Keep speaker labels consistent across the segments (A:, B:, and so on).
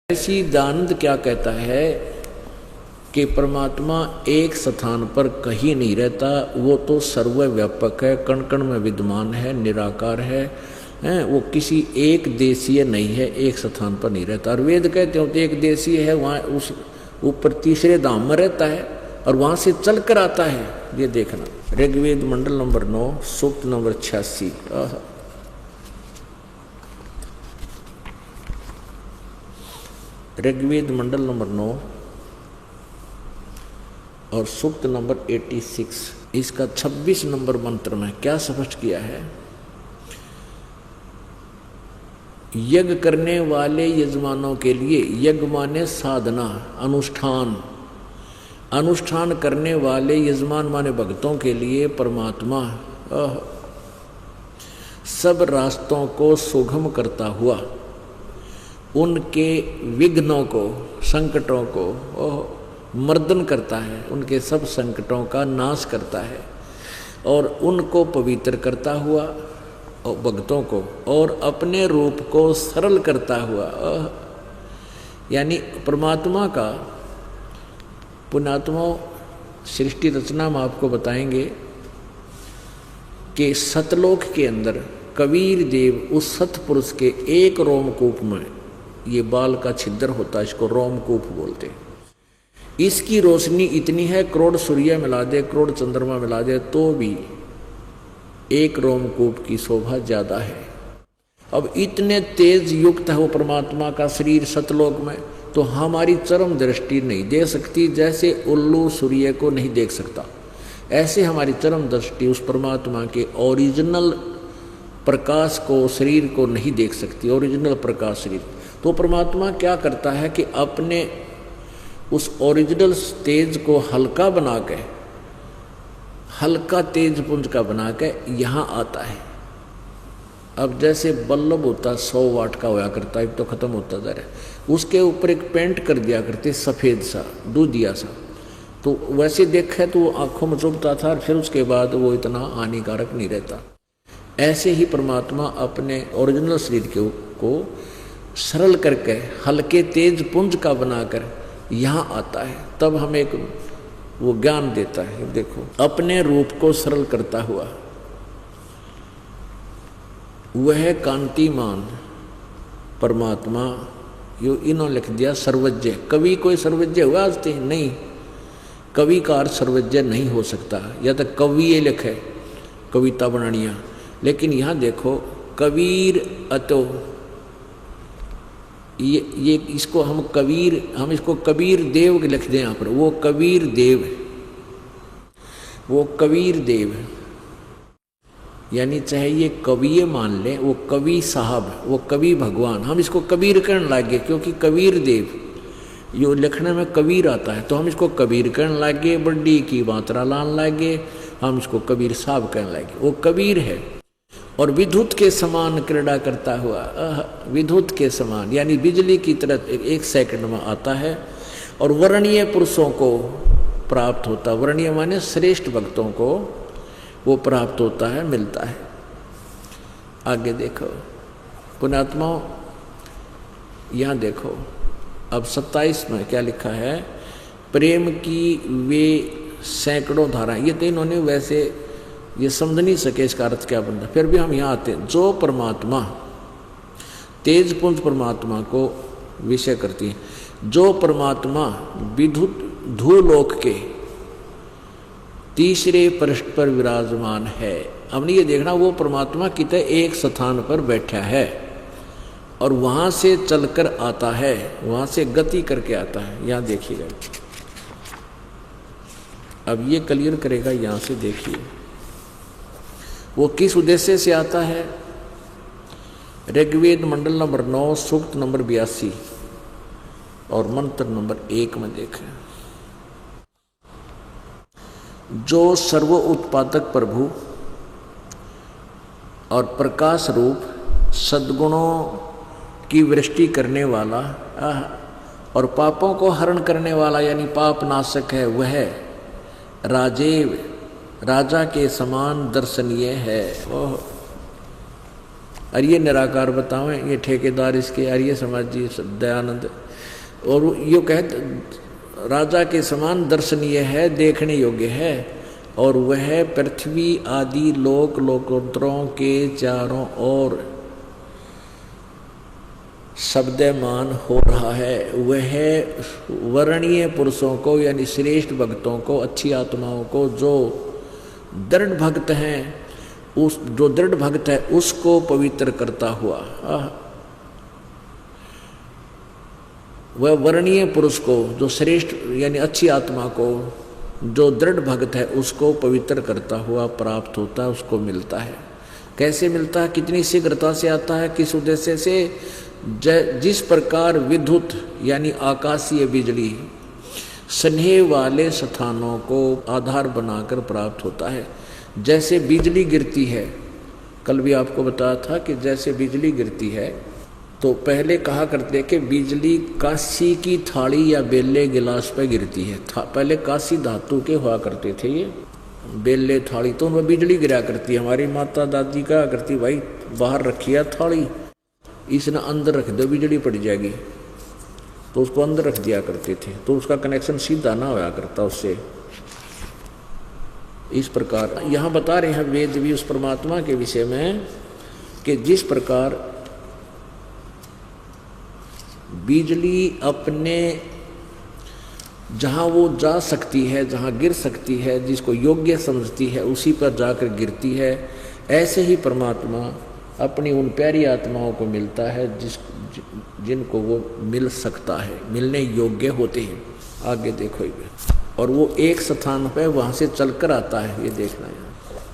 A: सच्चिदानंद क्या कहता है कि परमात्मा एक स्थान पर कहीं नहीं रहता, वो तो सर्वव्यापक है, कण कण में विद्यमान है, निराकार है, वो किसी एक देशीय नहीं है, एक स्थान पर नहीं रहता। और वेद कहते हो तो एक देशीय है, वहाँ उस ऊपर तीसरे धाम में रहता है और वहाँ से चल कर आता है। ये देखना, ऋग्वेद मंडल नंबर 9 सूक्त नंबर 86। ऋग्वेद मंडल नंबर 9 और सूक्त नंबर 86, इसका 26 नंबर मंत्र में क्या स्पष्ट किया है? यज्ञ करने वाले यजमानों के लिए, यज्ञ माने साधना, अनुष्ठान, अनुष्ठान करने वाले यजमान माने भक्तों के लिए परमात्मा सब रास्तों को सुगम करता हुआ उनके विघ्नों को, संकटों को मर्दन करता है, उनके सब संकटों का नाश करता है और उनको पवित्र करता हुआ और भक्तों को, और अपने रूप को सरल करता हुआ, यानी परमात्मा का पुण्यात्मा सृष्टि रचना में आपको बताएंगे कि सतलोक के अंदर कबीर देव उस सतपुरुष के एक रोमकूप में, ये बाल का छिद्र होता है, इसको रोमकूप बोलते हैं, इसकी रोशनी इतनी है, करोड़ सूर्य मिला दे, करोड़ चंद्रमा मिला दे तो भी एक रोमकूप की शोभा ज्यादा है। अब इतने तेज युक्त है वो परमात्मा का शरीर सतलोक में, तो हमारी चरम दृष्टि नहीं दे सकती, जैसे उल्लू सूर्य को नहीं देख सकता, ऐसे हमारी चरम दृष्टि उस परमात्मा के ओरिजिनल प्रकाश को, शरीर को नहीं देख सकती, ओरिजिनल प्रकाश शरीर। तो परमात्मा क्या करता है कि अपने उस ओरिजिनल तेज को हल्का बना के, हल्का तेज पुंज का बना के यहाँ आता है। अब जैसे बल्ब होता 100 वाट का होया करता है, तो खत्म होता जा रहा है, उसके ऊपर एक पेंट कर दिया करते सफ़ेद सा, दूधिया सा, तो वैसे देखा तो वो आँखों में चुभता था और फिर उसके बाद वो इतना हानिकारक नहीं रहता। ऐसे ही परमात्मा अपने ओरिजिनल शरीर को सरल करके हल्के तेज पुंज का बनाकर यहाँ आता है, तब हमें एक वो ज्ञान देता है। देखो, अपने रूप को सरल करता हुआ वह कांतिमान परमात्मा, यो इन्होंने लिख दिया सर्वज्ञ। कवि कोई सर्वज्ञ हुआ आज तक? नहीं, कवि का अर्थ सर्वज्ञ नहीं हो सकता, या तो कवि ये लिखे कविता बनानिया, लेकिन यहाँ देखो कबीर अतो, ये इसको हम इसको कबीर देव लिख दें यहाँ पर, वो कबीर देव, वो कबीर देव, यानी चाहे ये कवि मान लें, वो कवि साहब, वो कवि भगवान, हम इसको कबीर कहने लगे क्योंकि कबीर देव यो लिखने में कबीर आता है, तो हम इसको कबीर कहने लगे, बड्डी की मात्रा लान लगे, हम इसको कबीर साहब कहने लगे। वो कबीर है और विद्युत के समान क्रीड़ा करता हुआ, विद्युत के समान यानी बिजली की तरह 1 सेकंड में आता है और वर्णीय पुरुषों को प्राप्त होता, वर्णीय माने श्रेष्ठ भक्तों को वो प्राप्त होता है, मिलता है। आगे देखो पुण्यात्माओं, यहाँ देखो अब 27 में क्या लिखा है? प्रेम की वे सैकड़ों धाराएं, ये तो इन्होंने वैसे ये समझ नहीं सके इसका अर्थ क्या बनता, फिर भी हम यहाँ आते हैं। जो परमात्मा तेज पुंज परमात्मा को विषय करती है, जो परमात्मा विद्युत धूलोक के तीसरे पृष्ठ पर विराजमान है। हमने ये देखना वो परमात्मा कितने एक स्थान पर बैठा है और वहाँ से चलकर आता है, वहाँ से गति करके आता है। यहाँ देखिएगा, अब ये क्लियर करेगा, यहाँ से देखिए वो किस उद्देश्य से आता है। ऋग्वेद मंडल नंबर 9 सूक्त नंबर 82 और मंत्र नंबर 1 में देखें। जो सर्व उत्पादक प्रभु और प्रकाश रूप सद्गुणों की वृष्टि करने वाला और पापों को हरण करने वाला यानी पाप नाशक है, वह राजेव राजा के समान दर्शनीय है। ओह, और ये निराकार बताओ, ये ठेकेदार इसके आर्य समाज जी दयानंद और यो कहते राजा के समान दर्शनीय है, देखने योग्य है, और वह पृथ्वी आदि लोक लोकोत्तरों के चारों ओर शब्दमान हो रहा है। वह वर्णीय पुरुषों को यानी श्रेष्ठ भक्तों को, अच्छी आत्माओं को, जो दृढ़ भक्त हैं, उस जो दृढ़ भक्त है उसको पवित्र करता हुआ, वह वर्णीय पुरुष को, जो श्रेष्ठ यानी अच्छी आत्मा को, जो दृढ़ भक्त है उसको पवित्र करता हुआ प्राप्त होता है, उसको मिलता है। कैसे मिलता है, कितनी शीघ्रता से आता है, किस उद्देश्य से? जिस प्रकार विद्युत यानी आकाशीय बिजली स्नेह वाले स्थानों को आधार बनाकर प्राप्त होता है। जैसे बिजली गिरती है, कल भी आपको बताया था कि जैसे बिजली गिरती है तो पहले कहा करते कि बिजली कांसी की थाली या बेले गिलास पर गिरती है। पहले कांसी धातु के हुआ करते थे ये बेले थाली, तो उनमें बिजली गिरा करती है। हमारी माता दादी कहा करती, भाई बाहर रखी है थाली, इसने अंदर रख दो बिजली पड़ जाएगी, तो उसको अंदर रख दिया करते थे, तो उसका कनेक्शन सीधा ना होया करता उससे। इस प्रकार यहाँ बता रहे हैं वेद भी उस परमात्मा के विषय में कि जिस प्रकार बिजली अपने जहाँ वो जा सकती है, जहाँ गिर सकती है, जिसको योग्य समझती है उसी पर जाकर गिरती है, ऐसे ही परमात्मा अपनी उन प्यारी आत्माओं को मिलता है जिनको वो मिल सकता है, मिलने योग्य होते हैं। आगे देखो ये, और वो एक स्थान पे वहाँ से चलकर आता है, ये देखना है।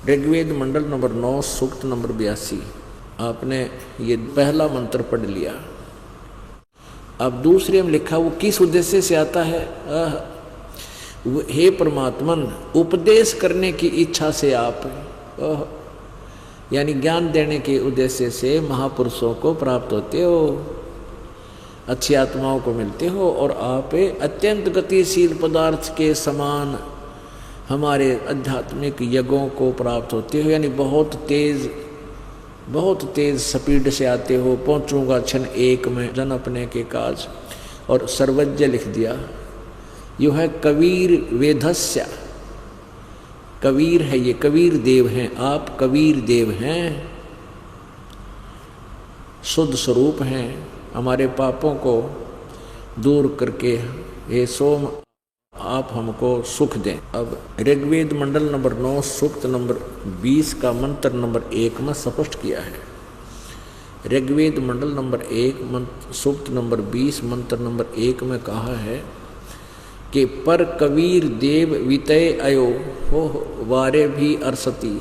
A: ऋग्वेद मंडल नंबर 9 सूक्त नंबर 82, आपने ये पहला मंत्र पढ़ लिया। अब दूसरे में लिखा वो किस उद्देश्य से आता है? हे परमात्मन, उपदेश करने की इच्छा से आप, यानी ज्ञान देने के उद्देश्य से महापुरुषों को प्राप्त होते हो, अच्छी आत्माओं को मिलते हो, और आप अत्यंत गतिशील पदार्थ के समान हमारे आध्यात्मिक यज्ञों को प्राप्त होते हो, यानी बहुत तेज स्पीड से आते हो। पहुँचूंगा क्षण एक में जन अपने के काज, और सर्वज्ञ लिख दिया। यो है कबीर वेधस्य, कबीर है ये, कबीर देव हैं आप, कबीर देव हैं, शुद्ध स्वरूप हैं, हमारे पापों को दूर करके हे सोम आप हमको सुख दें। अब ऋग्वेद मंडल नंबर 9 सूक्त नंबर 20 का मंत्र नंबर 1 में स्पष्ट किया है। ऋग्वेद मंडल नंबर 1 सूक्त नंबर 20 मंत्र नंबर 1 में कहा है कि पर कबीर देव वितय अयो हो वारे भी अरसती।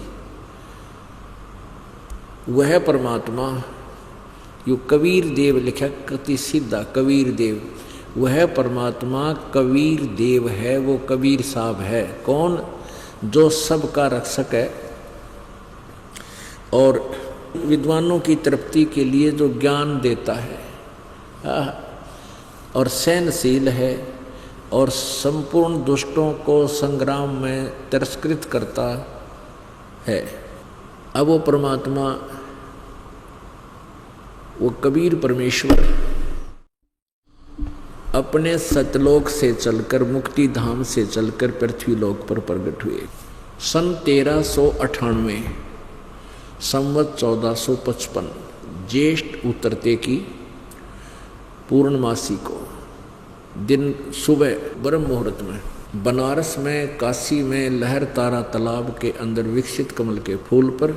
A: वह परमात्मा, यो कबीर देव लिखा कति सीधा, कबीर देव, वह परमात्मा कबीर देव है, वो कबीर साहब है। कौन? जो सबका रक्षक है और विद्वानों की तृप्ति के लिए जो ज्ञान देता है, और सहनशील है, और संपूर्ण दुष्टों को संग्राम में तिरस्कृत करता है। अब वो परमात्मा, वो कबीर परमेश्वर अपने सतलोक से चलकर, मुक्ति धाम से चलकर पृथ्वी लोक पर प्रकट हुए। सन 1398 संवत 1455 ज्येष्ठ उतरते की पूर्णमासी को दिन सुबह ब्रह्म मुहूर्त में बनारस में, काशी में लहर तारा तालाब के अंदर विकसित कमल के फूल पर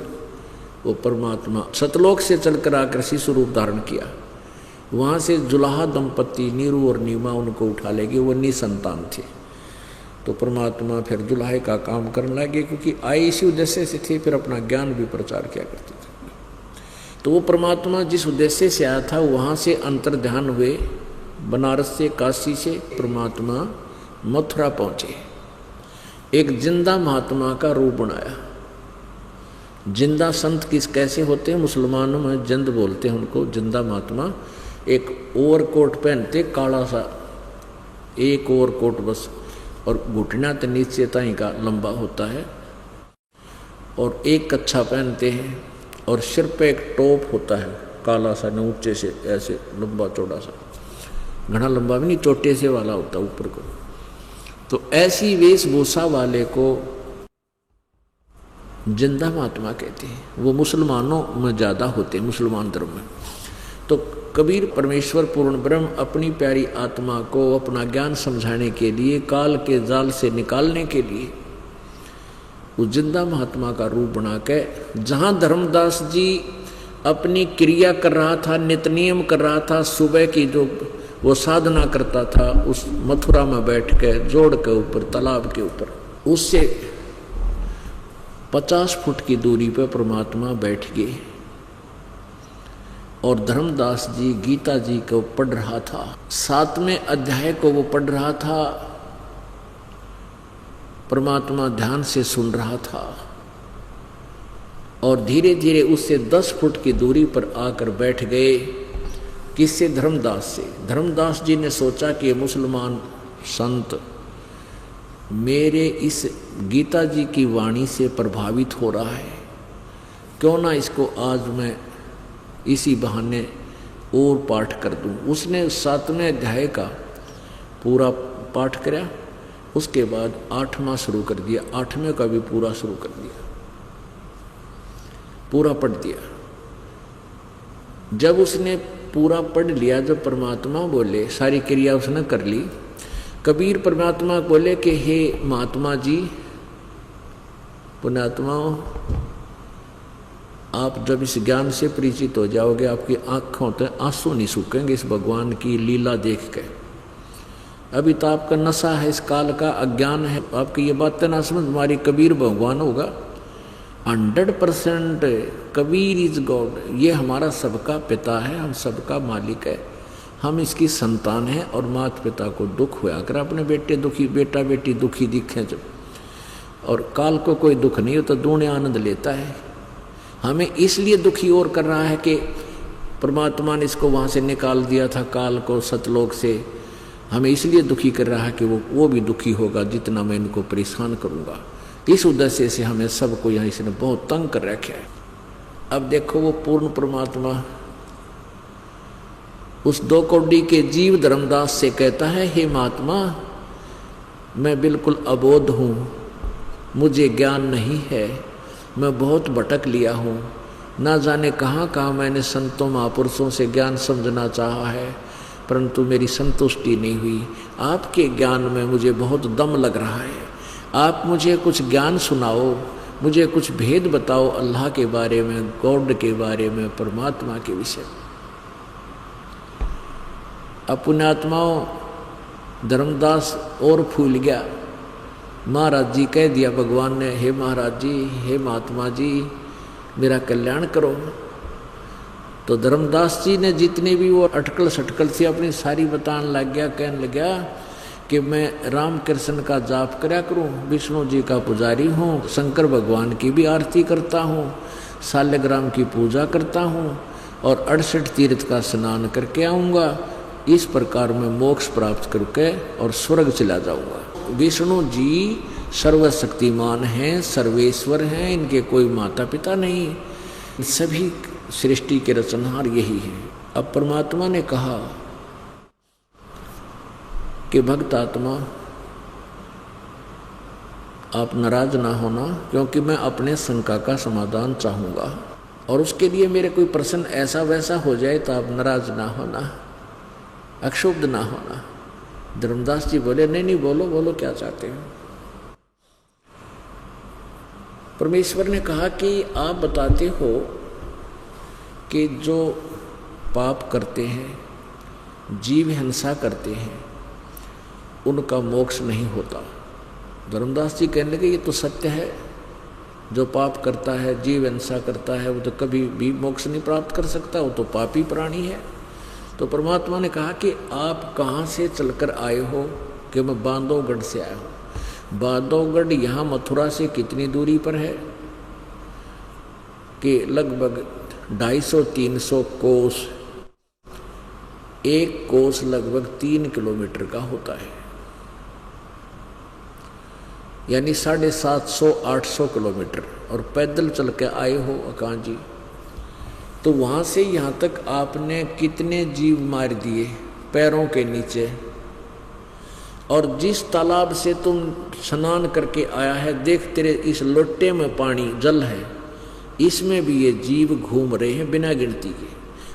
A: वो परमात्मा सतलोक से चलकर आकर शिशु रूप धारण किया। वहाँ से जुलाहा दंपति नीरू और नीमा उनको उठा लेगी, वो निसंतान थे। तो परमात्मा फिर जुलाहे का काम करने लगे, क्योंकि आए इसी उद्देश्य से थे, फिर अपना ज्ञान भी प्रचार किया करते थे। तो वो परमात्मा जिस उद्देश्य से आया था वहाँ से अंतर्ध्यान हुए, बनारस से, काशी से परमात्मा मथुरा पहुँचे। एक जिंदा महात्मा का रूप बनाया। जिंदा संत किस कैसे होते हैं? मुसलमानों में जिंद बोलते हैं उनको, जिंदा महात्मा। एक ओवरकोट पहनते काला सा, एक ओवरकोट बस, और घुटना तो नीचे ताई का लंबा होता है, और एक कच्छा पहनते हैं, और सिर पे एक टोप होता है काला सा, ऊंचे से ऐसे लंबा चौड़ा सा, घना लंबा भी नहीं, चोटे से वाला होता ऊपर को। तो ऐसी वेशभूषा वाले को जिंदा महात्मा कहते हैं। वो मुसलमानों में ज़्यादा होते हैं, मुसलमान धर्म में। तो कबीर परमेश्वर पूर्ण ब्रह्म अपनी प्यारी आत्मा को अपना ज्ञान समझाने के लिए, काल के जाल से निकालने के लिए उस जिंदा महात्मा का रूप बना के, जहाँ धर्मदास जी अपनी क्रिया कर रहा था, नित्य नियम कर रहा था, सुबह की जो वो साधना करता था, उस मथुरा में बैठ के जोड़ के ऊपर, तालाब के ऊपर, उससे 50 फुट की दूरी पर परमात्मा बैठ गए और धर्मदास जी गीता जी को पढ़ रहा था। 7वें अध्याय को वो पढ़ रहा था, परमात्मा ध्यान से सुन रहा था और धीरे धीरे उससे 10 फुट की दूरी पर आकर बैठ गए। किससे? धर्मदास से। धर्मदास जी ने सोचा कि मुसलमान संत मेरे इस गीता जी की वाणी से प्रभावित हो रहा है, क्यों ना इसको आज मैं इसी बहाने और पाठ कर दूं। उसने 7वें अध्याय का पूरा पाठ किया, उसके बाद 8वां शुरू कर दिया, 8वें का भी पूरा शुरू कर दिया, पूरा पढ़ दिया। जब उसने पूरा पढ़ लिया, जब परमात्मा बोले, सारी क्रिया उसने कर ली, कबीर परमात्मा बोले कि हे महात्मा जी, पुण्यात्माओं, आप जब इस ज्ञान से परिचित हो जाओगे, आपकी आंखों से आंसू नहीं सूखेंगे इस भगवान की लीला देख के। अभी तो आपका नशा है, इस काल का अज्ञान है, आपकी ये बातें ना समझ, हमारी कबीर भगवान होगा। 100% कबीर इज गॉड, ये हमारा सबका पिता है, हम सबका मालिक है, हम इसकी संतान हैं। और माता पिता को दुख हुआ कर अपने बेटे दुखी, बेटा बेटी दुखी दिखे जब, और काल को कोई दुख नहीं हो तो दूने आनंद लेता है। हमें इसलिए दुखी और कर रहा है कि परमात्मा ने इसको वहाँ से निकाल दिया था, काल को सतलोक से। हमें इसलिए दुखी कर रहा है कि वो भी दुखी होगा जितना मैं इनको परेशान करूँगा। इस उद्देश्य से हमें सबको यहाँ इसने बहुत तंग कर रखा है। अब देखो, वो पूर्ण परमात्मा उस 2 कौड़ी के जीव धर्मदास से कहता है, हे महात्मा, मैं बिल्कुल अबोध हूँ, मुझे ज्ञान नहीं है, मैं बहुत भटक लिया हूँ, ना जाने कहाँ कहाँ मैंने संतों महापुरुषों से ज्ञान समझना चाहा है, परंतु मेरी संतुष्टि नहीं हुई। आपके ज्ञान में मुझे बहुत दम लग रहा है, आप मुझे कुछ ज्ञान सुनाओ, मुझे कुछ भेद बताओ अल्लाह के बारे में, गॉड के बारे में, परमात्मा के विषय में। अब पुण्यात्माओं, धर्मदास और फूल गया। महाराज जी कह दिया भगवान ने, हे महाराज जी, हे महात्मा जी, मेरा कल्याण करो। तो धर्मदास जी ने जितने भी वो अटकल सटकल से अपनी सारी बताने लग गया, कहने लगा कि मैं राम कृष्ण का जाप करया करूं, विष्णु जी का पुजारी हूँ, शंकर भगवान की भी आरती करता हूँ, शालिग्राम की पूजा करता हूँ और 68 तीर्थ का स्नान करके आऊँगा। इस प्रकार मैं मोक्ष प्राप्त करके और स्वर्ग चला जाऊँगा। विष्णु जी सर्वशक्तिमान हैं, सर्वेश्वर हैं, इनके कोई माता पिता नहीं, सभी सृष्टि के रचनहार यही हैं। अब परमात्मा ने कहा कि भक्त आत्मा, आप नाराज ना होना, क्योंकि मैं अपने शंका का समाधान चाहूँगा, और उसके लिए मेरे कोई प्रश्न ऐसा वैसा हो जाए तो आप नाराज ना होना, अक्षुब्ध ना होना। धर्मदास जी बोले, नहीं नहीं, बोलो बोलो, क्या चाहते हो। परमेश्वर ने कहा कि आप बताते हो कि जो पाप करते हैं, जीव हिंसा करते हैं, उनका मोक्ष नहीं होता। धर्मदास जी कहने लगे, ये तो सत्य है, जो पाप करता है, जीव हिंसा करता है, वो तो कभी भी मोक्ष नहीं प्राप्त कर सकता, वो तो पापी प्राणी है। तो परमात्मा ने कहा कि आप कहाँ से चलकर आए हो? कि मैं बांधवगढ़ से आया हूँ। बांधवगढ़ यहाँ मथुरा से कितनी दूरी पर है? कि लगभग 250-300 कोस, एक कोस लगभग 3 किलोमीटर का होता है, यानी 750-800 किलोमीटर, और पैदल चल के आए हो अकान जी। तो वहाँ से यहाँ तक आपने कितने जीव मार दिए? पैरों के नीचे। और जिस तालाब से तुम स्नान करके आया है, देख तेरे इस लोटे में पानी जल है, इसमें भी ये जीव घूम रहे हैं बिना गिनती के।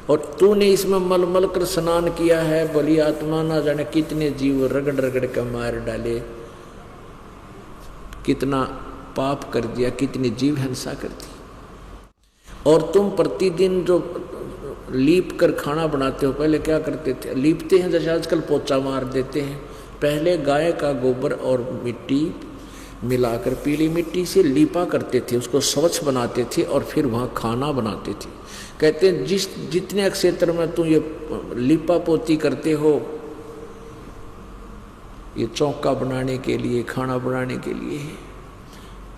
A: और तूने इसमें मल मल कर स्नान किया है, बली आत्मा ना जाने कितने जीव रगड़ रगड़ कर मार डाले, कितना पाप कर दिया, कितनी जीव हिंसा कर दी। और तुम प्रतिदिन जो लीप कर खाना बनाते हो, पहले क्या करते थे, लीपते हैं जैसे आजकल पोचा मार देते हैं। पहले गाय का गोबर और मिट्टी मिलाकर पीली मिट्टी से लीपा करते थे, उसको स्वच्छ बनाते थे और फिर वहाँ खाना बनाते थे। कहते हैं जितने क्षेत्र में तुम ये लीपा पोती करते हो, ये चौका बनाने के लिए, खाना बनाने के लिए,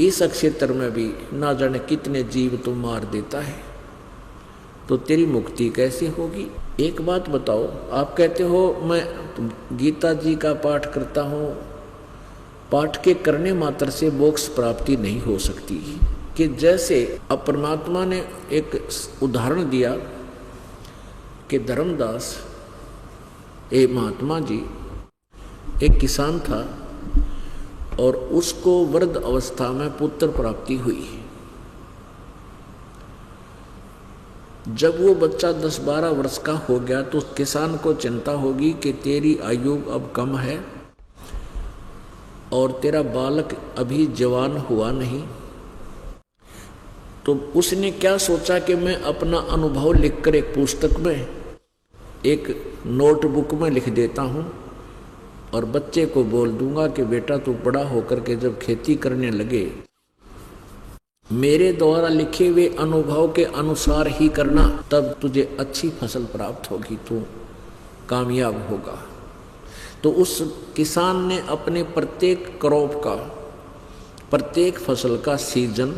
A: इस क्षेत्र में भी ना जाने कितने जीव तुम मार देता है, तो तेरी मुक्ति कैसे होगी। एक बात बताओ, आप कहते हो मैं गीता जी का पाठ करता हूँ, पाठ के करने मात्र से मोक्ष प्राप्ति नहीं हो सकती। कि जैसे अब परमात्मा ने एक उदाहरण दिया कि धर्मदास ए महात्मा जी, एक किसान था और उसको वृद्ध अवस्था में पुत्र प्राप्ति हुई। जब वो बच्चा 10-12 वर्ष का हो गया तो किसान को चिंता होगी कि तेरी आयु अब कम है और तेरा बालक अभी जवान हुआ नहीं। तो उसने क्या सोचा कि मैं अपना अनुभव लिखकर एक पुस्तक में, एक नोटबुक में लिख देता हूँ और बच्चे को बोल दूंगा कि बेटा तू बड़ा होकर के जब खेती करने लगे, मेरे द्वारा लिखे हुए अनुभव के अनुसार ही करना, तब तुझे अच्छी फसल प्राप्त होगी, तू कामयाब होगा। तो उस किसान ने अपने प्रत्येक क्रॉप का, प्रत्येक फसल का सीजन,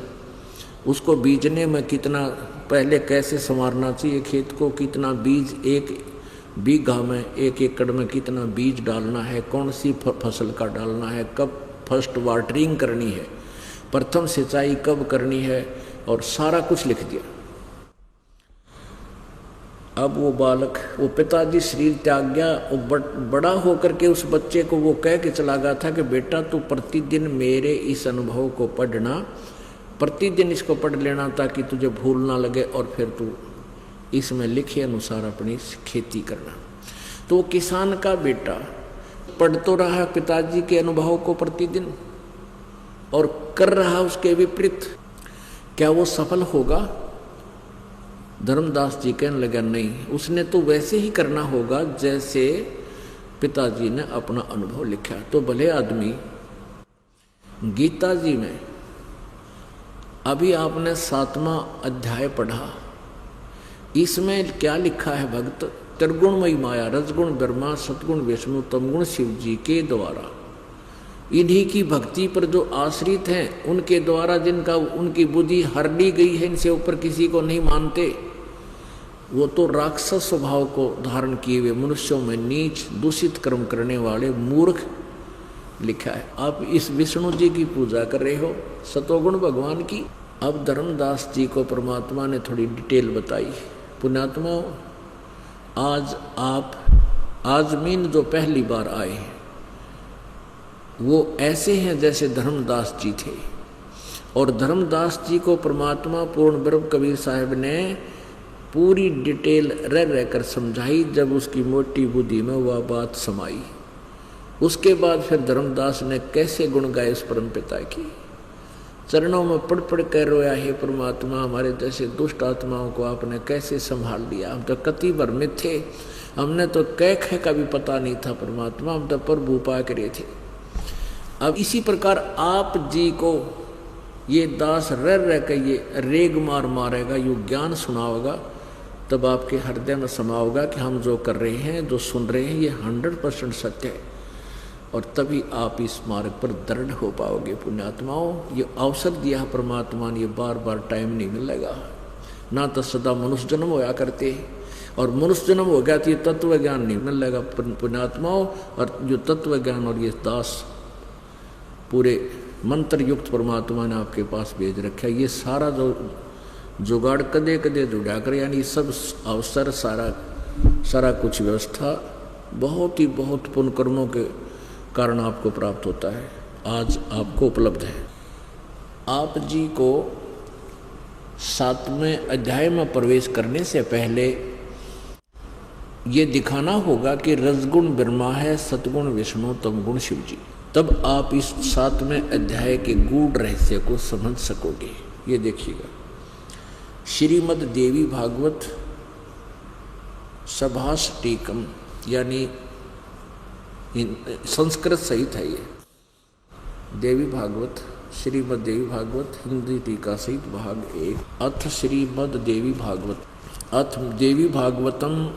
A: उसको बीजने में कितना पहले कैसे संवारना चाहिए खेत को, कितना बीज एक बीघा में, एक एकड़ में कितना बीज डालना है, कौन सी फसल का डालना है, कब फर्स्ट वाटरिंग करनी है, प्रथम सिंचाई कब करनी है, और सारा कुछ लिख दिया। अब वो बालक, वो पिताजी शरीर त्याग गया, वो बड़ा होकर के उस बच्चे को वो कह के चला गया था कि बेटा तू प्रतिदिन मेरे इस अनुभव को पढ़ना, प्रतिदिन इसको पढ़ लेना ताकि तुझे भूल ना लगे, और फिर तू इसमें लिखे अनुसार अपनी खेती करना। तो वो किसान का बेटा पढ़ तो रहा पिताजी के अनुभव को प्रतिदिन और कर रहा उसके विपरीत, क्या वो सफल होगा? धर्मदास जी कहने लगा नहीं, उसने तो वैसे ही करना होगा जैसे पिताजी ने अपना अनुभव लिखा। तो भले आदमी, गीता जी में अभी आपने 7वां अध्याय पढ़ा, इसमें क्या लिखा है भक्त? त्रिगुणमयी माया, रजगुण ब्रह्मा, सतगुण विष्णु, तमगुण शिव जी के द्वारा, इन्हीं की भक्ति पर जो आश्रित हैं, उनके द्वारा जिनका उनकी बुद्धि हर ली गई है, इनसे ऊपर किसी को नहीं मानते, वो तो राक्षस स्वभाव को धारण किए हुए मनुष्यों में नीच दूषित कर्म करने वाले मूर्ख लिखा है। आप इस विष्णु जी की पूजा कर रहे हो, सतोगुण भगवान की। अब धर्मदास जी को परमात्मा ने थोड़ी डिटेल बताई। पुण्यात्मा, आज आप आजमीन जो पहली बार आए हैं वो ऐसे हैं जैसे धर्मदास जी थे, और धर्मदास जी को परमात्मा पूर्ण ब्रह्म कबीर साहब ने पूरी डिटेल रह रहकर समझाई। जब उसकी मोटी बुद्धि में वह बात समाई, उसके बाद फिर धर्मदास ने कैसे गुण गाए उस परम पिता की, चरणों में पड़ पड़ कर रोया, हे परमात्मा हमारे जैसे दुष्ट आत्माओं को आपने कैसे संभाल लिया, हम तो कति भर में थे, हमने तो कह का भी पता नहीं था परमात्मा, हम तो प्रभु पा करे थे। अब इसी प्रकार आप जी को ये दास रह रह कर ये रेग मार मारेगा, यू ज्ञान सुनाओगा, तब आपके हृदय में समाओगा कि हम जो कर रहे हैं, जो सुन रहे हैं, ये 100% सत्य है, और तभी आप इस मार्ग पर दृढ़ हो पाओगे। पुण्यात्माओं, ये अवसर दिया परमात्मा ने, ये बार बार टाइम नहीं मिलेगा, ना तो सदा मनुष्य जन्म होया करते, और मनुष्य जन्म हो गया तो ये तत्व ज्ञान नहीं मिलेगा पुण्यात्माओं। और जो तत्व ज्ञान और ये दास पूरे मंत्र युक्त परमात्मा ने आपके पास भेज रखा है, ये सारा जो जुगाड़ कदे कदे जुड़ा कर, यानी सब अवसर, सारा कुछ व्यवस्था बहुत ही बहुत पुण्य कर्मों के कारण आपको प्राप्त होता है, आज आपको उपलब्ध है। आप जी को 7वें अध्याय में प्रवेश करने से पहले ये दिखाना होगा कि रजगुण ब्रह्मा है, सतगुण विष्णु, तमगुण शिव जी। तब आप इस 7वें अध्याय के गूढ़ रहस्य को समझ सकोगे। ये देखिएगा, श्रीमद् देवी भागवत सभाष्टीकम, यानी संस्कृत सहित है ये देवी भागवत, श्रीमद् देवी भागवत हिंदी टीका सहित भाग 1। अथ श्रीमद् देवी भागवत, अथ देवी भागवतम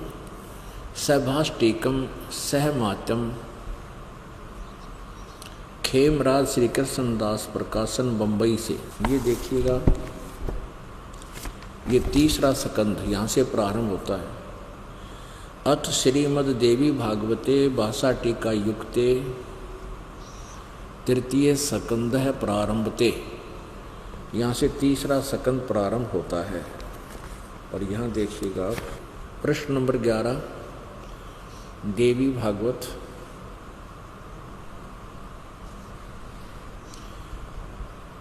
A: सभाष्टीकम सहमात्यम, खेमराज श्री कृष्ण दास प्रकाशन बंबई से। ये देखिएगा, ये तीसरा स्कंध यहाँ से प्रारंभ होता है। अथ श्रीमद् देवी भागवते भाषा टीका युक्ते तृतीय स्कंध है प्रारंभते। यहाँ से तीसरा स्कंध प्रारंभ होता है। और यहाँ देखिएगा प्रश्न नंबर 11, देवी भागवत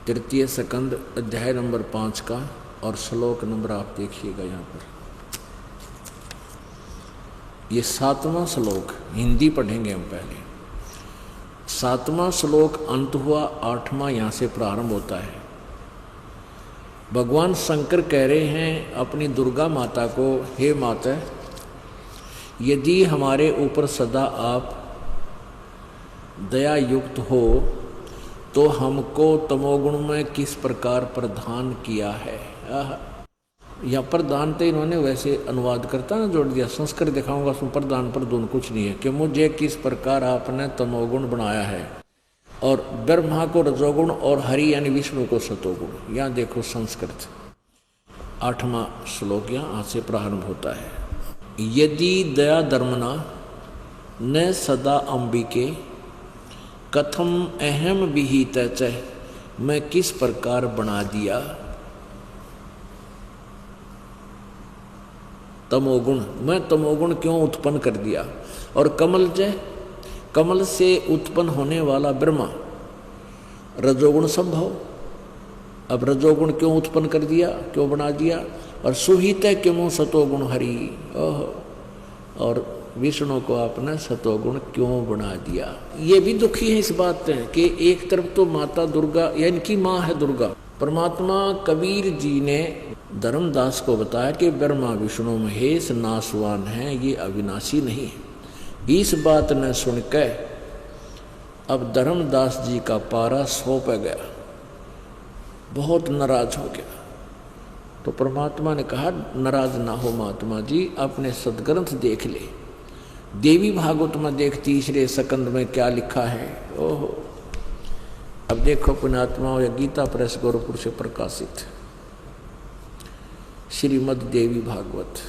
A: तृतीय स्कंद अध्याय नंबर 5 का, और श्लोक नंबर आप देखिएगा यहाँ पर। ये 7वां श्लोक हिंदी पढ़ेंगे हम पहले। 7वां श्लोक अंत हुआ, 8वां यहाँ से प्रारंभ होता है। भगवान शंकर कह रहे हैं अपनी दुर्गा माता को, हे माता, यदि हमारे ऊपर सदा आप दया युक्त हो तो हमको तमोगुण में किस प्रकार प्रदान किया है। या प्रदान तो इन्होंने वैसे अनुवाद करता ना जोड़ दिया, संस्कृत दिखाऊंगा उसमें प्रदान पर दोनों कुछ नहीं है, कि मुझे किस प्रकार आपने तमोगुण बनाया है, और ब्रह्मा को रजोगुण और हरि यानी विष्णु को सतोगुण। यहाँ देखो संस्कृत 8वां श्लोक यहाँ से प्रारंभ होता है। यदि दया धर्मना न सदा अंबिके कथम अहम विहित च, मैं किस प्रकार बना दिया तमोगुण, मैं तमोगुण क्यों उत्पन्न कर दिया। और कमल जय, कमल से उत्पन्न होने वाला ब्रह्मा, रजोगुण संभव, अब रजोगुण क्यों उत्पन्न कर दिया, क्यों बना दिया। और सुहित क्यों सतोगुण हरि, और विष्णु को आपने सतोगुण क्यों बना दिया। ये भी दुखी है इस बात है कि एक तरफ तो माता दुर्गा, यानी कि माँ है दुर्गा। परमात्मा कबीर जी ने धर्मदास को बताया कि ब्रह्मा विष्णु महेश नासवान है, ये अविनाशी नहीं है। इस बात ने सुनकर अब धर्मदास जी का पारा 100 पे गया, बहुत नाराज हो गया। तो परमात्मा ने कहा, नाराज ना हो महात्मा जी, अपने सदग्रंथ देख ले। देवी भागवत में देख तीसरे स्कंद में क्या लिखा है। ओहो, अब देखो पुण्यात्माओं, गीता प्रेस गोरखपुर से प्रकाशित श्रीमद् देवी भागवत,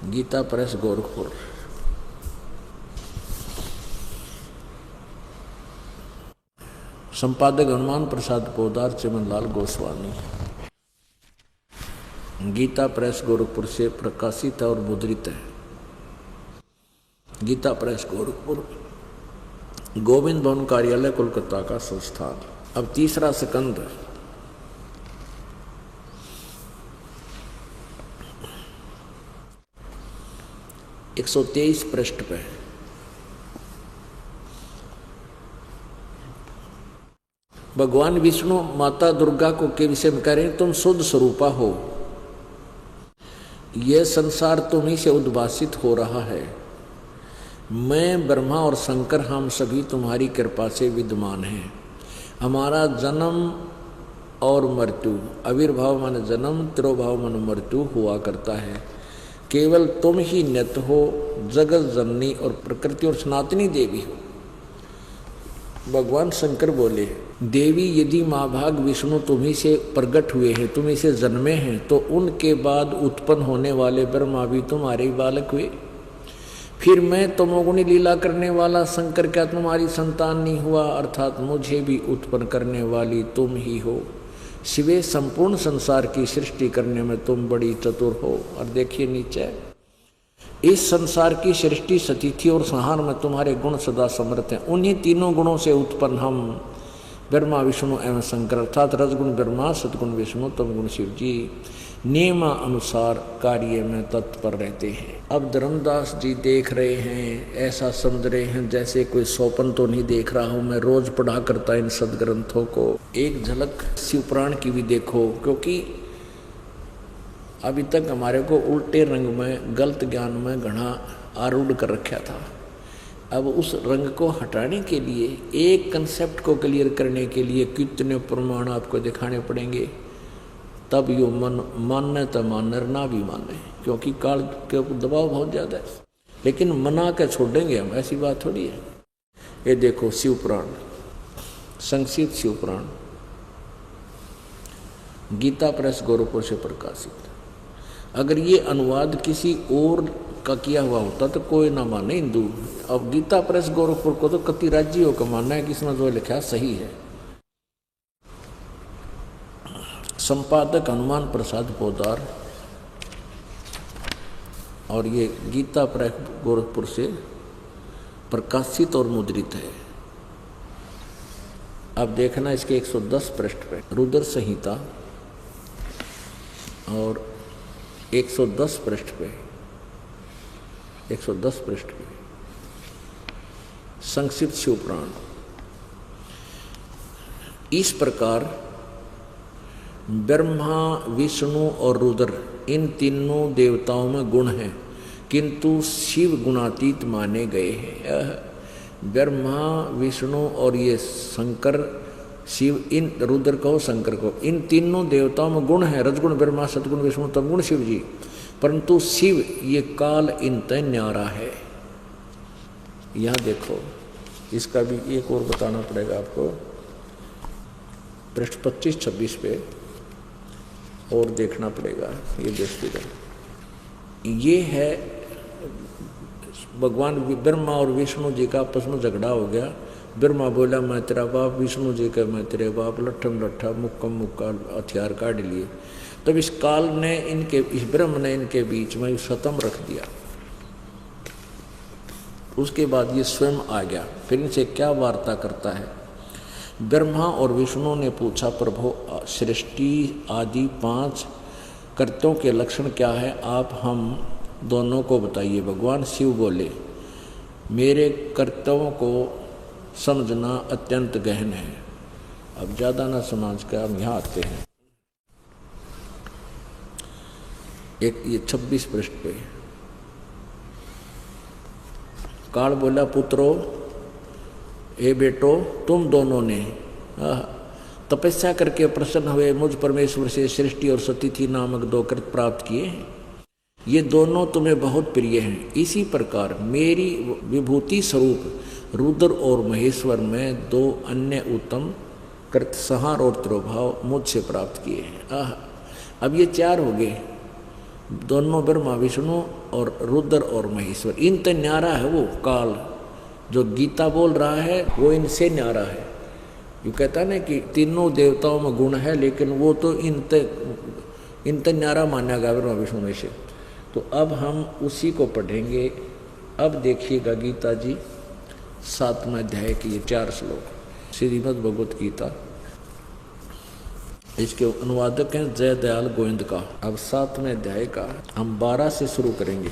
A: गीता प्रेस गोरखपुर। संपादक हनुमान प्रसाद पोदार, चमनलाल गोस्वामी। गीता प्रेस गोरखपुर से प्रकाशित और मुद्रित है। गीता प्रेस गोरखपुर, गोविंद भवन कार्यालय कोलकाता का संस्थान। अब तीसरा स्कंद, एक 123 पृष्ठ पे। भगवान विष्णु माता दुर्गा को के विषय में कह रहे हैं, तुम शुद्ध स्वरूपा हो, यह संसार तुम्ही से उद्भासित हो रहा है। मैं ब्रह्मा और शंकर हम सभी तुम्हारी कृपा से विद्यमान हैं। हमारा जन्म और मृत्यु, आविर्भाव माने जन्म, तिरोभाव माने मृत्यु हुआ करता है। केवल तुम ही नित्य हो, जगत जननी और प्रकृति और सनातनी देवी हो। भगवान शंकर बोले, देवी यदि महाभाग विष्णु तुम्ही से प्रकट हुए हैं, तुम्ही से जन्मे हैं, तो उनके बाद उत्पन्न होने वाले ब्रह्मा भी तुम्हारे ही बालक हुए। फिर मैं तमोगुणी लीला करने वाला शंकर क्या तुम्हारी संतान नहीं हुआ, अर्थात मुझे भी उत्पन्न करने वाली तुम ही हो। शिवे संपूर्ण संसार की सृष्टि करने में तुम बड़ी चतुर हो। और देखिए नीचे, इस संसार की सृष्टि सतिथि और संहार में तुम्हारे गुण सदा समर्थ हैं। उन्हीं तीनों गुणों से उत्पन्न हम ब्रह्मा विष्णु एवं शंकर अर्थात रजगुण ब्रह्मा, सतगुण विष्णु, तमगुण शिव जी नियम अनुसार कार्य में तत्पर रहते हैं। अब धर्मदास जी देख रहे हैं, ऐसा समझ रहे हैं जैसे कोई स्वप्न तो नहीं देख रहा हूं, मैं रोज पढ़ा करता इन सदग्रंथों को। एक झलक शिवपुराण की भी देखो, क्योंकि अभी तक हमारे को उल्टे रंग में गलत ज्ञान में घना आरूढ़ कर रखा था। अब उस रंग को हटाने के लिए, एक कंसेप्ट को क्लियर करने के लिए कितने प्रमाण आपको दिखाने पड़ेंगे, तब यो मन मानने तो माने ना भी माने, क्योंकि काल के दबाव बहुत ज़्यादा है। लेकिन मना के छोड़ेंगे हम, ऐसी बात थोड़ी है। ये देखो शिवपुराण, संक्षिप्त शिवपुराण, गीता प्रेस गोरखपुर से प्रकाशित। अगर ये अनुवाद किसी और का किया हुआ होता तो कोई ना माने हिंदू। अब गीता प्रेस गोरखपुर को तो कति राज्यों का मानना है कि इसमें जो लिखा सही है। संपादक हनुमान प्रसाद पोदार, और ये गीता प्रेस गोरखपुर से प्रकाशित और मुद्रित है। अब देखना इसके 110 पृष्ठ पे रुद्र संहिता और 110 पृष्ठ पे, 110 पृष्ठ पे संक्षिप्त शिवपुराण। इस प्रकार ब्रह्मा, विष्णु और रुद्र इन तीनों देवताओं में गुण हैं, किंतु शिव गुणातीत माने गए हैं। ब्रह्मा, विष्णु और ये शंकर, शिव, इन रुद्र को, शंकर को, इन तीनों देवताओं में गुण है, रजगुण ब्रह्मा, सतगुण विष्णु, तमगुण शिव जी। परंतु शिव ये काल इनते न्यारा है। यहाँ देखो, इसका भी एक और बताना पड़ेगा आपको, पृष्ठ 25-26 पे और देखना पड़ेगा। ये देखिएगा, ये है भगवान ब्रह्मा और विष्णु जी का आपस में झगड़ा हो गया। ब्रह्मा बोला मैं तेरा बाप, विष्णु जी का मैं तेरे बाप, लट्ठम लट्ठा मुक्कम मुक्का हथियार काट लिए। तब इस काल ने इनके, इस ब्रह्म ने इनके बीच में सतम रख दिया। उसके बाद ये स्वयं आ गया। फिर इनसे क्या वार्ता करता है? ब्रह्मा और विष्णु ने पूछा, प्रभु सृष्टि आदि 5 कर्तों के लक्षण क्या है, आप हम दोनों को बताइए। भगवान शिव बोले, मेरे कर्तव्यों को समझना अत्यंत गहन है। अब ज़्यादा ना समझ कर हम यहाँ आते हैं। एक ये 26 पृष्ठ पे काल बोला, पुत्रो, ए बेटो, तुम दोनों ने तपस्या करके प्रसन्न हुए मुझ परमेश्वर से सृष्टि और सतिथि नामक 2 कृत प्राप्त किए हैं। ये दोनों तुम्हें बहुत प्रिय हैं। इसी प्रकार मेरी विभूति स्वरूप रुद्र और महेश्वर में 2 अन्य उत्तम कृत संहार और तिरोभाव मुझसे प्राप्त किए हैं। अब ये 4 हो गए, दोनों ब्रह्मा विष्णु और रुद्र और महेश्वर। इन तो न्यारा है वो काल, जो गीता बोल रहा है वो इनसे न्यारा है। ये कहता ना कि तीनों देवताओं में गुण है, लेकिन वो तो इन तो न्यारा माना गया ब्रह्मा विष्णु में से। तो अब हम उसी को पढ़ेंगे। अब देखिएगा गीता जी 7वें अध्याय के ये 4 श्लोक, श्रीमद् भगवत गीता। इसके अनुवादक हैं जय दयाल गोविंद का। अब 7वें अध्याय का हम 12 से शुरू करेंगे।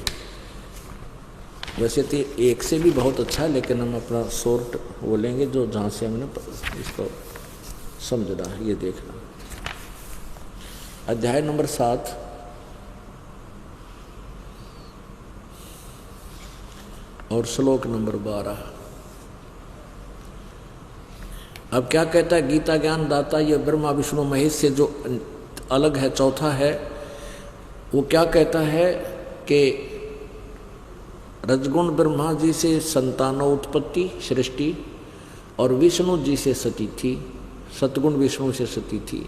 A: वैसे तो 1 से भी बहुत अच्छा है, लेकिन हम अपना शॉर्ट वो लेंगे जो जहाँ से हमने इसको समझना है। ये देखना, अध्याय नंबर 7 और श्लोक नंबर 12। अब क्या कहता है गीता ज्ञान दाता? ये ब्रह्मा विष्णु महेश से जो अलग है, चौथा है, वो क्या कहता है कि रजगुण ब्रह्मा जी से संतानोत्पत्ति सृष्टि, और विष्णु जी से सती थी, सतगुण विष्णु से सती थी,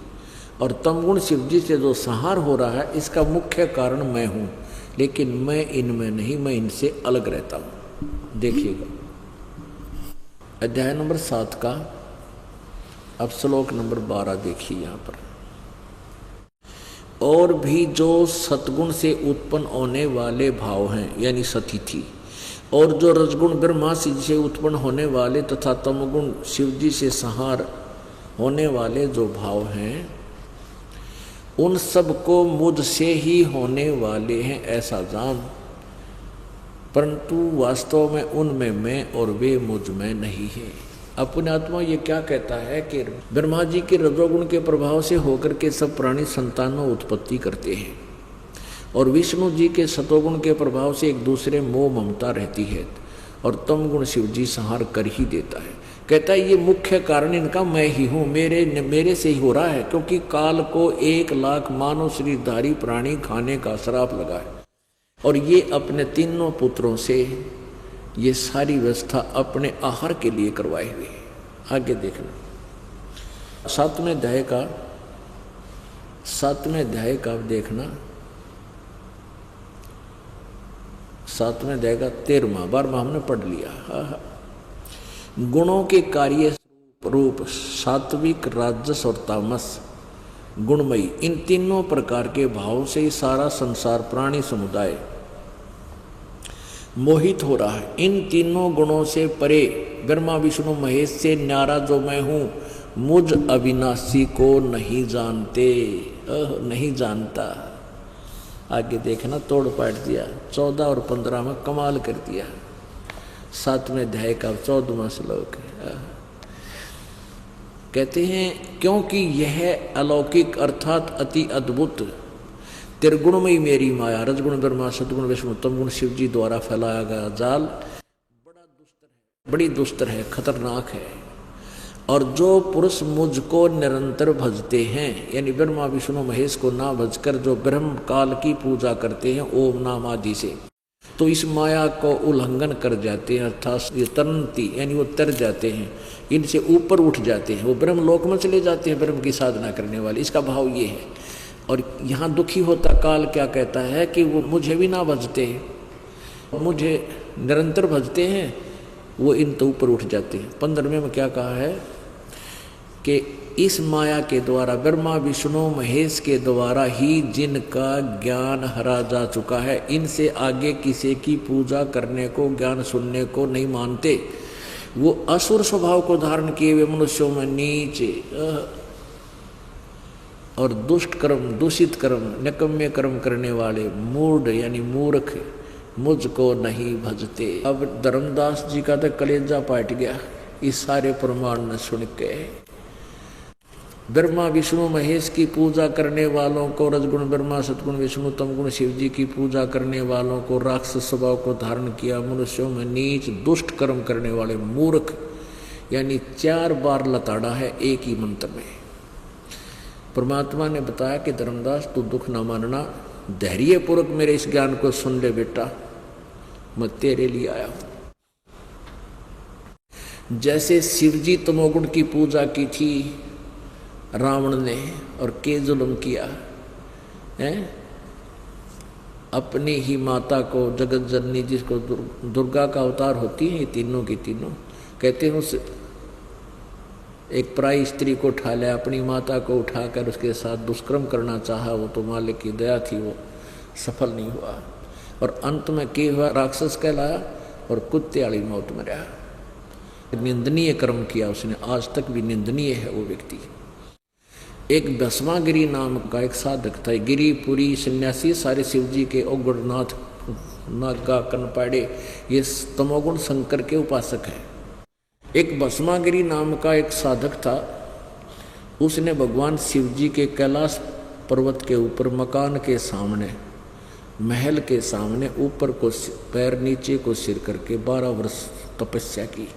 A: और तमगुण शिव जी से जो संहार हो रहा है, इसका मुख्य कारण मैं हूँ, लेकिन मैं इनमें नहीं, मैं इनसे अलग रहता हूँ। देखिएगा अध्याय नंबर 7 का अब श्लोक नंबर 12 देखिए। यहाँ पर और भी जो सतगुण से उत्पन्न होने वाले भाव हैं यानी सतिथि, और जो रजगुण ब्रह्मा से उत्पन्न होने वाले तथा तमगुण शिवजी से संहार होने वाले जो भाव हैं, उन सब को मुझसे ही होने वाले हैं ऐसा जान, परंतु वास्तव में उनमें मैं और वे मुझ में नहीं है। अपने आत्मा ये क्या कहता है कि ब्रह्मा जी के रजोगुण के प्रभाव से होकर के सब प्राणी संतानों उत्पत्ति करते हैं, और विष्णु जी के सतोगुण के प्रभाव से एक दूसरे मोह ममता रहती है, और तम गुण शिव जी संहार कर ही देता है। कहता है ये मुख्य कारण इनका मैं ही हूँ, मेरे से ही हो रहा है, क्योंकि काल को 1 लाख मानव शरीरधारी प्राणी खाने का श्राप लगा है, और ये अपने तीनों पुत्रों से ये सारी व्यवस्था अपने आहार के लिए करवाए हुए। आगे देखना 7वें अध्याय का देखना, 7वें अध्याय का 13वां 12वां हमने पढ़ लिया। गुणों के कार्य रूप सात्विक, राजस और तामस गुणमयी, इन तीनों प्रकार के भाव से ही सारा संसार प्राणी समुदाय मोहित हो रहा है। इन तीनों गुणों से परे ब्रह्मा विष्णु महेश से न्यारा जो मैं हूँ, मुझ अविनाशी को नहीं जानते, नहीं जानता। आगे देखना, तोड़ पाट दिया 14 और 15 में कमाल कर दिया। 7वें अध्याय का 14वां श्लोक है। कहते हैं क्योंकि यह अलौकिक अर्थात अति अद्भुत त्रिगुणमयी मेरी माया, रजगुण ब्रह्मा सतगुण विष्णु तमगुण शिव जी द्वारा फैलाया गया जाल बड़ी दुस्तर है, खतरनाक है। और जो पुरुष मुझको निरंतर भजते हैं, यानी ब्रह्मा विष्णु महेश को ना भजकर जो ब्रह्म काल की पूजा करते हैं ओम नाम आदि से, तो इस माया को उल्लंघन कर जाते हैं, अर्थात ये तरंती यानी वो तर जाते हैं, इनसे ऊपर उठ जाते हैं, वो ब्रह्म लोक में चले जाते हैं ब्रह्म की साधना करने वाले। इसका भाव ये है। और यहाँ दुखी होता काल क्या कहता है कि वो मुझे भी ना भजते, मुझे निरंतर भजते हैं, वो इन तो ऊपर उठ जाते हैं। 15वें में क्या कहा है कि इस माया के द्वारा ब्रह्मा विष्णु महेश के द्वारा ही जिनका ज्ञान हरा जा चुका है, इनसे आगे किसी की पूजा करने को, ज्ञान सुनने को नहीं मानते। वो असुर स्वभाव को धारण किए हुए मनुष्यों में नीचे और दुष्ट कर्म, दूषित कर्म, निकम्मे कर्म करने वाले मूढ़ यानी मूर्ख मुझको नहीं भजते। अब धर्मदास जी का तो कलेजा पाट गया इस सारे प्रमाण न सुन के। ब्रह्मा विष्णु महेश की पूजा करने वालों को, रजगुण ब्रह्मा सतगुण विष्णु तमगुण शिव जी की पूजा करने वालों को राक्षस स्वभाव को धारण किया, मनुष्यों में नीच दुष्ट कर्म करने वाले मूर्ख, यानी 4 बार लताड़ा है एक ही मंत्र में। परमात्मा ने बताया कि धर्मदास तू दुख न मानना, धैर्य पूर्वक मेरे इस ज्ञान को सुन ले बेटा, मैं तेरे लिए आया हूं। जैसे शिवजी तमोगुण की पूजा की थी रावण ने और के जुल्म किया है, अपनी ही माता को जगत जननी जिसको दुर्गा का अवतार होती है, तीनों की तीनों कहते हैं, उस एक पराई स्त्री को उठा लिया, अपनी माता को उठाकर उसके साथ दुष्कर्म करना चाहा, वो तो मालिक की दया थी, वो सफल नहीं हुआ और अंत में के हुआ राक्षस कहलाया और कुत्ते वाली मौत में रहा। निंदनीय कर्म किया उसने, आज तक भी निंदनीय है वो व्यक्ति। एक भस्मागिरी नाम का एक साधक था, गिरिपुरी सन्यासी, सारे शिव जी के उग्रनाथ नागा कनपाड़े ये तमोगुण शंकर के उपासक हैं। एक भस्मागिरी नाम का एक साधक था, उसने भगवान शिव जी के कैलाश पर्वत के ऊपर मकान के सामने, महल के सामने ऊपर को पैर नीचे को सिर करके 12 वर्ष तपस्या की।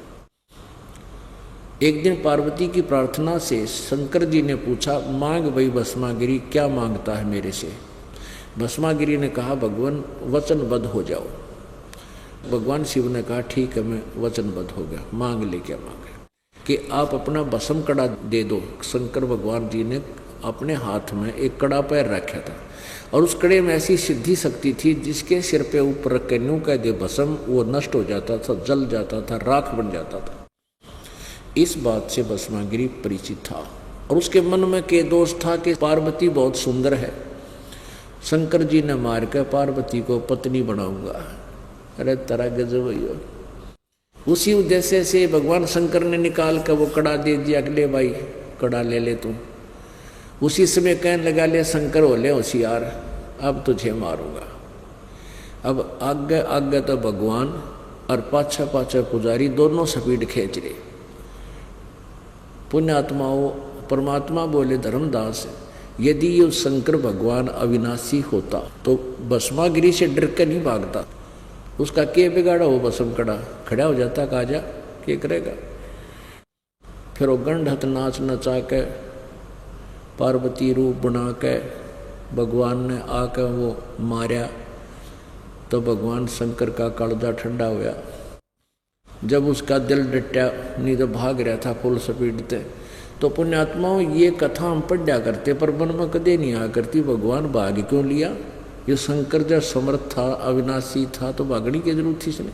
A: एक दिन पार्वती की प्रार्थना से शंकर जी ने पूछा, मांग भाई भस्मागिरी, क्या मांगता है मेरे से। भस्मागिरी ने कहा, भगवान वचनबद्ध हो जाओ। भगवान शिव ने कहा, ठीक है मैं वचनबद्ध हो गया, मांग ले। क्या मांगे कि आप अपना भस्म कड़ा दे दो। शंकर भगवान जी ने अपने हाथ में एक कड़ा पैर रखा था और उस कड़े में ऐसी सिद्धि शक्ति थी जिसके सिर पे ऊपर रख के न्यू कह दे भस्म, वो नष्ट हो जाता था, जल जाता था, राख बन जाता था। इस बात से भस्मागिरी परिचित था और उसके मन में के दोष था कि पार्वती बहुत सुंदर है, शंकर जी ने मार के पार्वती को पत्नी बनाऊंगा। अरे तेरा गजब भैया। उसी उद्देश्य से भगवान शंकर ने निकाल कर वो कड़ा दे दिया, अगले भाई कड़ा ले ले तू। उसी समय कहने लगा, ले शंकर हो ले होशियार, अब तुझे मारूंगा। अब आगे आगे तो भगवान और पाछा पाछा पुजारी दोनों स्पीड खींच रहे। पुण्यात्माओं, परमात्मा बोले धर्मदास, यदि ये शंकर भगवान अविनाशी होता तो भस्मागिरी से डर के नहीं भागता। उसका के बिगाड़ा हो भस्म कड़ा, खड़ा हो जाता, काजा क्या करेगा। फिर वो गंढत नाच नचा के पार्वती रूप बना के भगवान ने आकर वो मारा, तो भगवान शंकर का कालजा ठंडा हुआ। जब उसका दिल डटा, नहीं तो भाग रहा था फुल स्पीड से। तो पुण्यात्माओं, ये कथा हम पढ़ा करते पर मन में कदे नहीं आ करती, भगवान भाग क्यों लिया। ये शंकर जब समर्थ था, अविनाशी था, तो भागने की जरूरत थी इसने।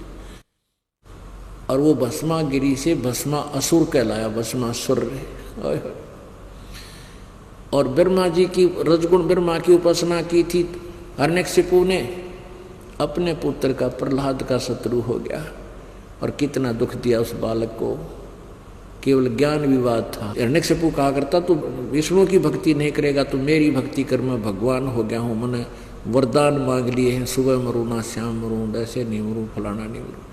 A: और वो भस्मागिरी से भस्मा असुर कहलाया, भस्मासुर। और ब्रह्मा जी की रजगुण ब्रह्मा की उपासना की थी। हिरण्यकशिपु ने अपने पुत्र का, प्रहलाद का शत्रु हो गया और कितना दुख दिया उस बालक को। केवल ज्ञान विवाद था। हिरण्यकशिपु कहा करता, तू विष्णु की भक्ति नहीं करेगा तो मेरी भक्ति कर, मैं भगवान हो गया हूँ, मैंने वरदान मांग लिए हैं, सुबह मरूँ ना शाम मरूँ, ऐसे नहीं मरूँ, फलाना नहीं मरूँ।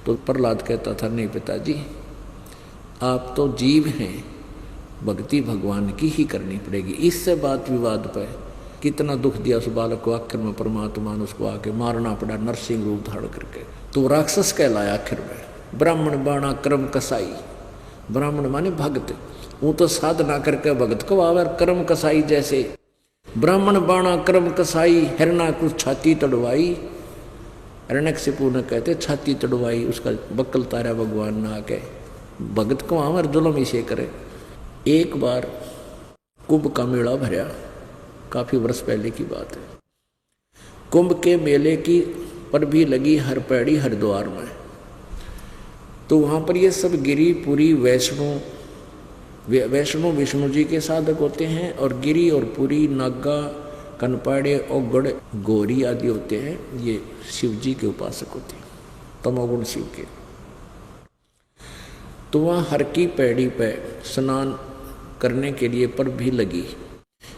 A: तो प्रहलाद कहता था, नहीं पिताजी, आप तो जीव हैं, भक्ति भगवान की ही करनी पड़ेगी। इससे बात विवाद पे कितना दुख दिया उस बालक को। आखिर में परमात्मा ने उसको आके मारना पड़ा, नरसिंह रूप धारण करके। तो राक्षस कहलाया आखिर में। ब्राह्मण बाणा क्रम कसाई, ब्राह्मण माने भक्त, वो तो साधना करके भगत को आवर, कर्म कसाई जैसे। ब्राह्मण बाणा क्रम कसाई, हिरणा कुछ छाती तड़वाई। हिरण्यकशिपु ने कहते छाती तड़वाई, उसका बक्कल तारा भगवान ने आके। भगत को आवर जुल्म इसे करे। एक बार कुंभ का मेला भरा, काफी वर्ष पहले की बात है। कुंभ के मेले की पर भी लगी हर पैड़ी हरिद्वार में। तो वहाँ पर ये सब गिरी पुरी वैष्णो विष्णु जी के साधक होते हैं, और गिरी और पुरी नागा कनपाड़े ओगड़ गौरी आदि होते हैं, ये शिव जी के उपासक होते हैं, तमोगुण शिव के। तो वहाँ हर की पैड़ी पे स्नान करने के लिए पर भी लगी।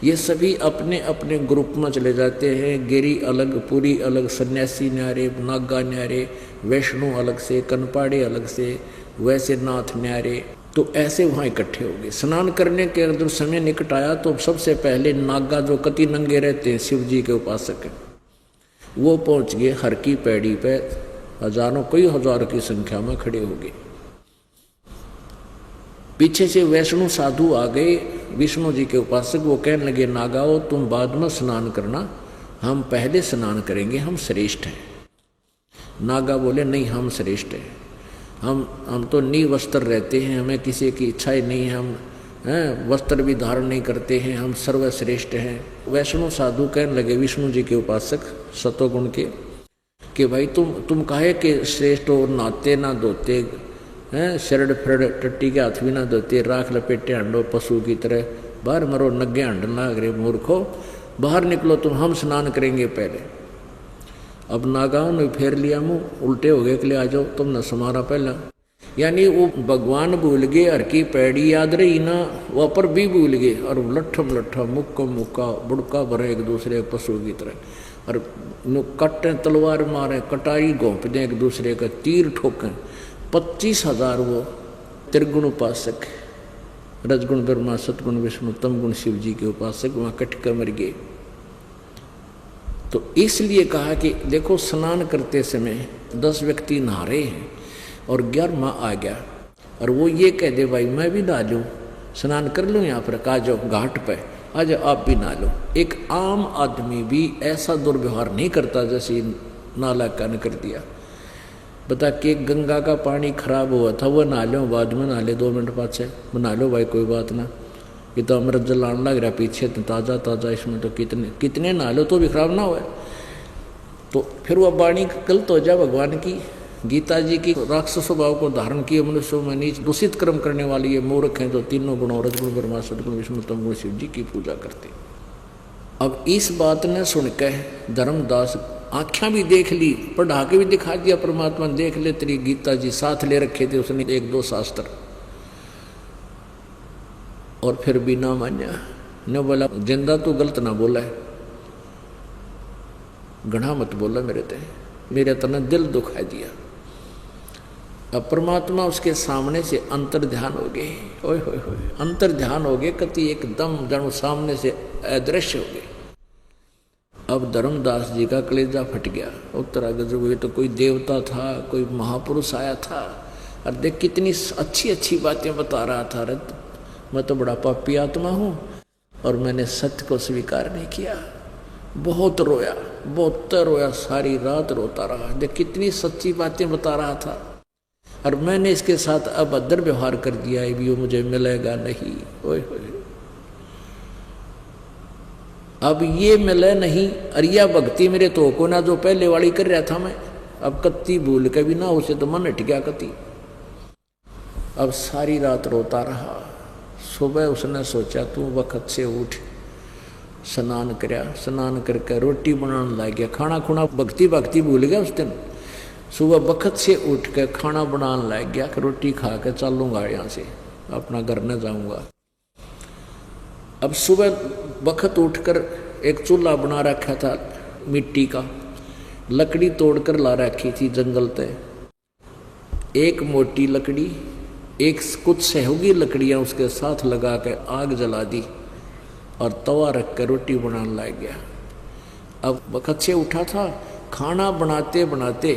A: ये सभी अपने अपने ग्रुप में चले जाते हैं। गिरी अलग, पुरी अलग, सन्यासी न्यारे, नागा न्यारे, वैष्णो अलग से, कनपाड़े अलग से, वैसे नाथ न्यारे। तो ऐसे वहाँ इकट्ठे हो गए। स्नान करने के अगर समय निकट आया तो सबसे पहले नागा, जो कति नंगे रहते हैं, शिव जी के उपासक हैं, वो पहुँच गए हर की पैड़ी पे। हजारों, कई हजार की संख्या में खड़े हो गए। पीछे से वैष्णो साधु आ गए, विष्णु जी के उपासक। वो कहने लगे, नागाओ तुम बाद में स्नान करना, हम पहले स्नान करेंगे, हम श्रेष्ठ हैं। नागा बोले, नहीं, हम श्रेष्ठ हैं, हम तो निवस्त्र रहते हैं, हमें किसी की इच्छा ही नहीं है, हम वस्त्र भी धारण नहीं करते हैं, हम सर्वश्रेष्ठ हैं। वैष्णो साधु कहने लगे विष्णु जी के उपासक सतोगुण के, कि भाई तुम काहे के श्रेष्ठ हो, नहाते ना धोते हैं, शरड़ फरड़ टट्टी के हाथ भी ना धोते, राख लपेटे हंडो पशु की तरह, बाहर मरो नग्गे हंड नाग रे मूर्खो, बाहर निकलो तुम, हम स्नान करेंगे पहले। अब नागाओं ने फेर लिया मुंह, उल्टे हो गए, के लिए आ जाओ तुमने समारा पहला। यानी वो भगवान भूल गए, हर की पैड़ी याद रही ना, वह पर भी भूल गए, और लट्ठम लट्ठा मुक्का मुक्का बुड़का भरे एक दूसरे पशु की तरह, और कट्टे तलवार मारे, कटारी घोंप दें एक दूसरे का, तीर ठोकें। 25,000 वो त्रिगुण उपासक, रजगुण ब्रह्मा, सतगुण विष्णु, तमगुण शिव जी के उपासक वहाँ कटकर मर गए। तो इसलिए कहा कि देखो, स्नान करते समय 10 व्यक्ति नहा रहे हैं और 11वां आ गया, और वो ये कह दे भाई मैं भी नहा लूँ, स्नान कर लूँ यहाँ पर, कहा जाओ घाट पे आ जाओ आप भी नहा लो। एक आम आदमी भी ऐसा दुर्व्यवहार नहीं करता जैसे नाला का ने कर दिया। बता कि गंगा का पानी खराब हुआ था, वो नहा लो, बाद में नहा ले 2 मिनट बाद से नहा लो भाई, कोई बात ना, ये तो अमृत जल आने लग रहा पीछे, तो ताज़ा ताज़ा, इसमें तो कितने नहा लो तो भी खराब ना हुआ। तो फिर वह वाणी गलत हो जा भगवान की। गीता जी की राक्षस स्वभाव को धारण किए मनुष्यों में नीच दूषित कर्म करने वाले ये मूर्ख हैं, जो तीनों गुणों, रजगुण ब्रह्मा, सदगुण विष्णु, तमगुण शिव जी की पूजा करते। अब इस बात ने सुनकर धर्मदास आँखें भी देख ली, पढ़ा के भी दिखा दिया परमात्मा, देख ले तेरी गीता जी, साथ ले रखे थे उसने 1-2 शास्त्र, और फिर भी ना मान्या। न बोला जिंदा तू गलत ना बोला है, घना मत बोला मेरे तने दिल दुखा दिया। अब परमात्मा उसके सामने से अंतर ध्यान हो गए, ओए होए होए, अंतर ध्यान हो गए, कति एकदम जणु सामने से अदृश्य हो गए। अब धर्मदास जी का कलेजा फट गया। उत्तरा गजब, ये तो कोई देवता था, कोई महापुरुष आया था, और देख कितनी अच्छी अच्छी बातें बता रहा था। अरे मैं तो बड़ा पापी आत्मा हूँ और मैंने सत्य को स्वीकार नहीं किया। बहुत रोया, बहुत रोया, सारी रात रोता रहा। देख कितनी सच्ची बातें बता रहा था और मैंने इसके साथ अभद्र व्यवहार कर दिया है, भी वो मुझे मिलेगा नहीं। ओए होए, अब ये मिले नहीं, अरिया भक्ति मेरे तो को ना, जो पहले वाली कर रहा था मैं, अब कत्ती भूल के भी ना, उसे तो मन हट गया कत्ती। अब सारी रात रोता रहा। सुबह उसने सोचा तू वक्त से उठ, स्नान करया, स्नान करके रोटी बनाने लग गया। खाना खुना भक्ति भक्ति भूल गया उस दिन। सुबह वक्त से उठ के खाना बनाने लग गया कि रोटी खा के चलूँगा यहाँ से, अपना घर न जाऊँगा। अब सुबह वक्त उठकर एक चूल्हा बना रखा था मिट्टी का, लकड़ी तोड़कर ला रखी थी जंगल से, एक मोटी लकड़ी, एक कुछ सहयोगी लकड़ियाँ उसके साथ लगा के आग जला दी और तवा रख कर रोटी बनाने लग गया। अब वक्त से उठा था, खाना बनाते बनाते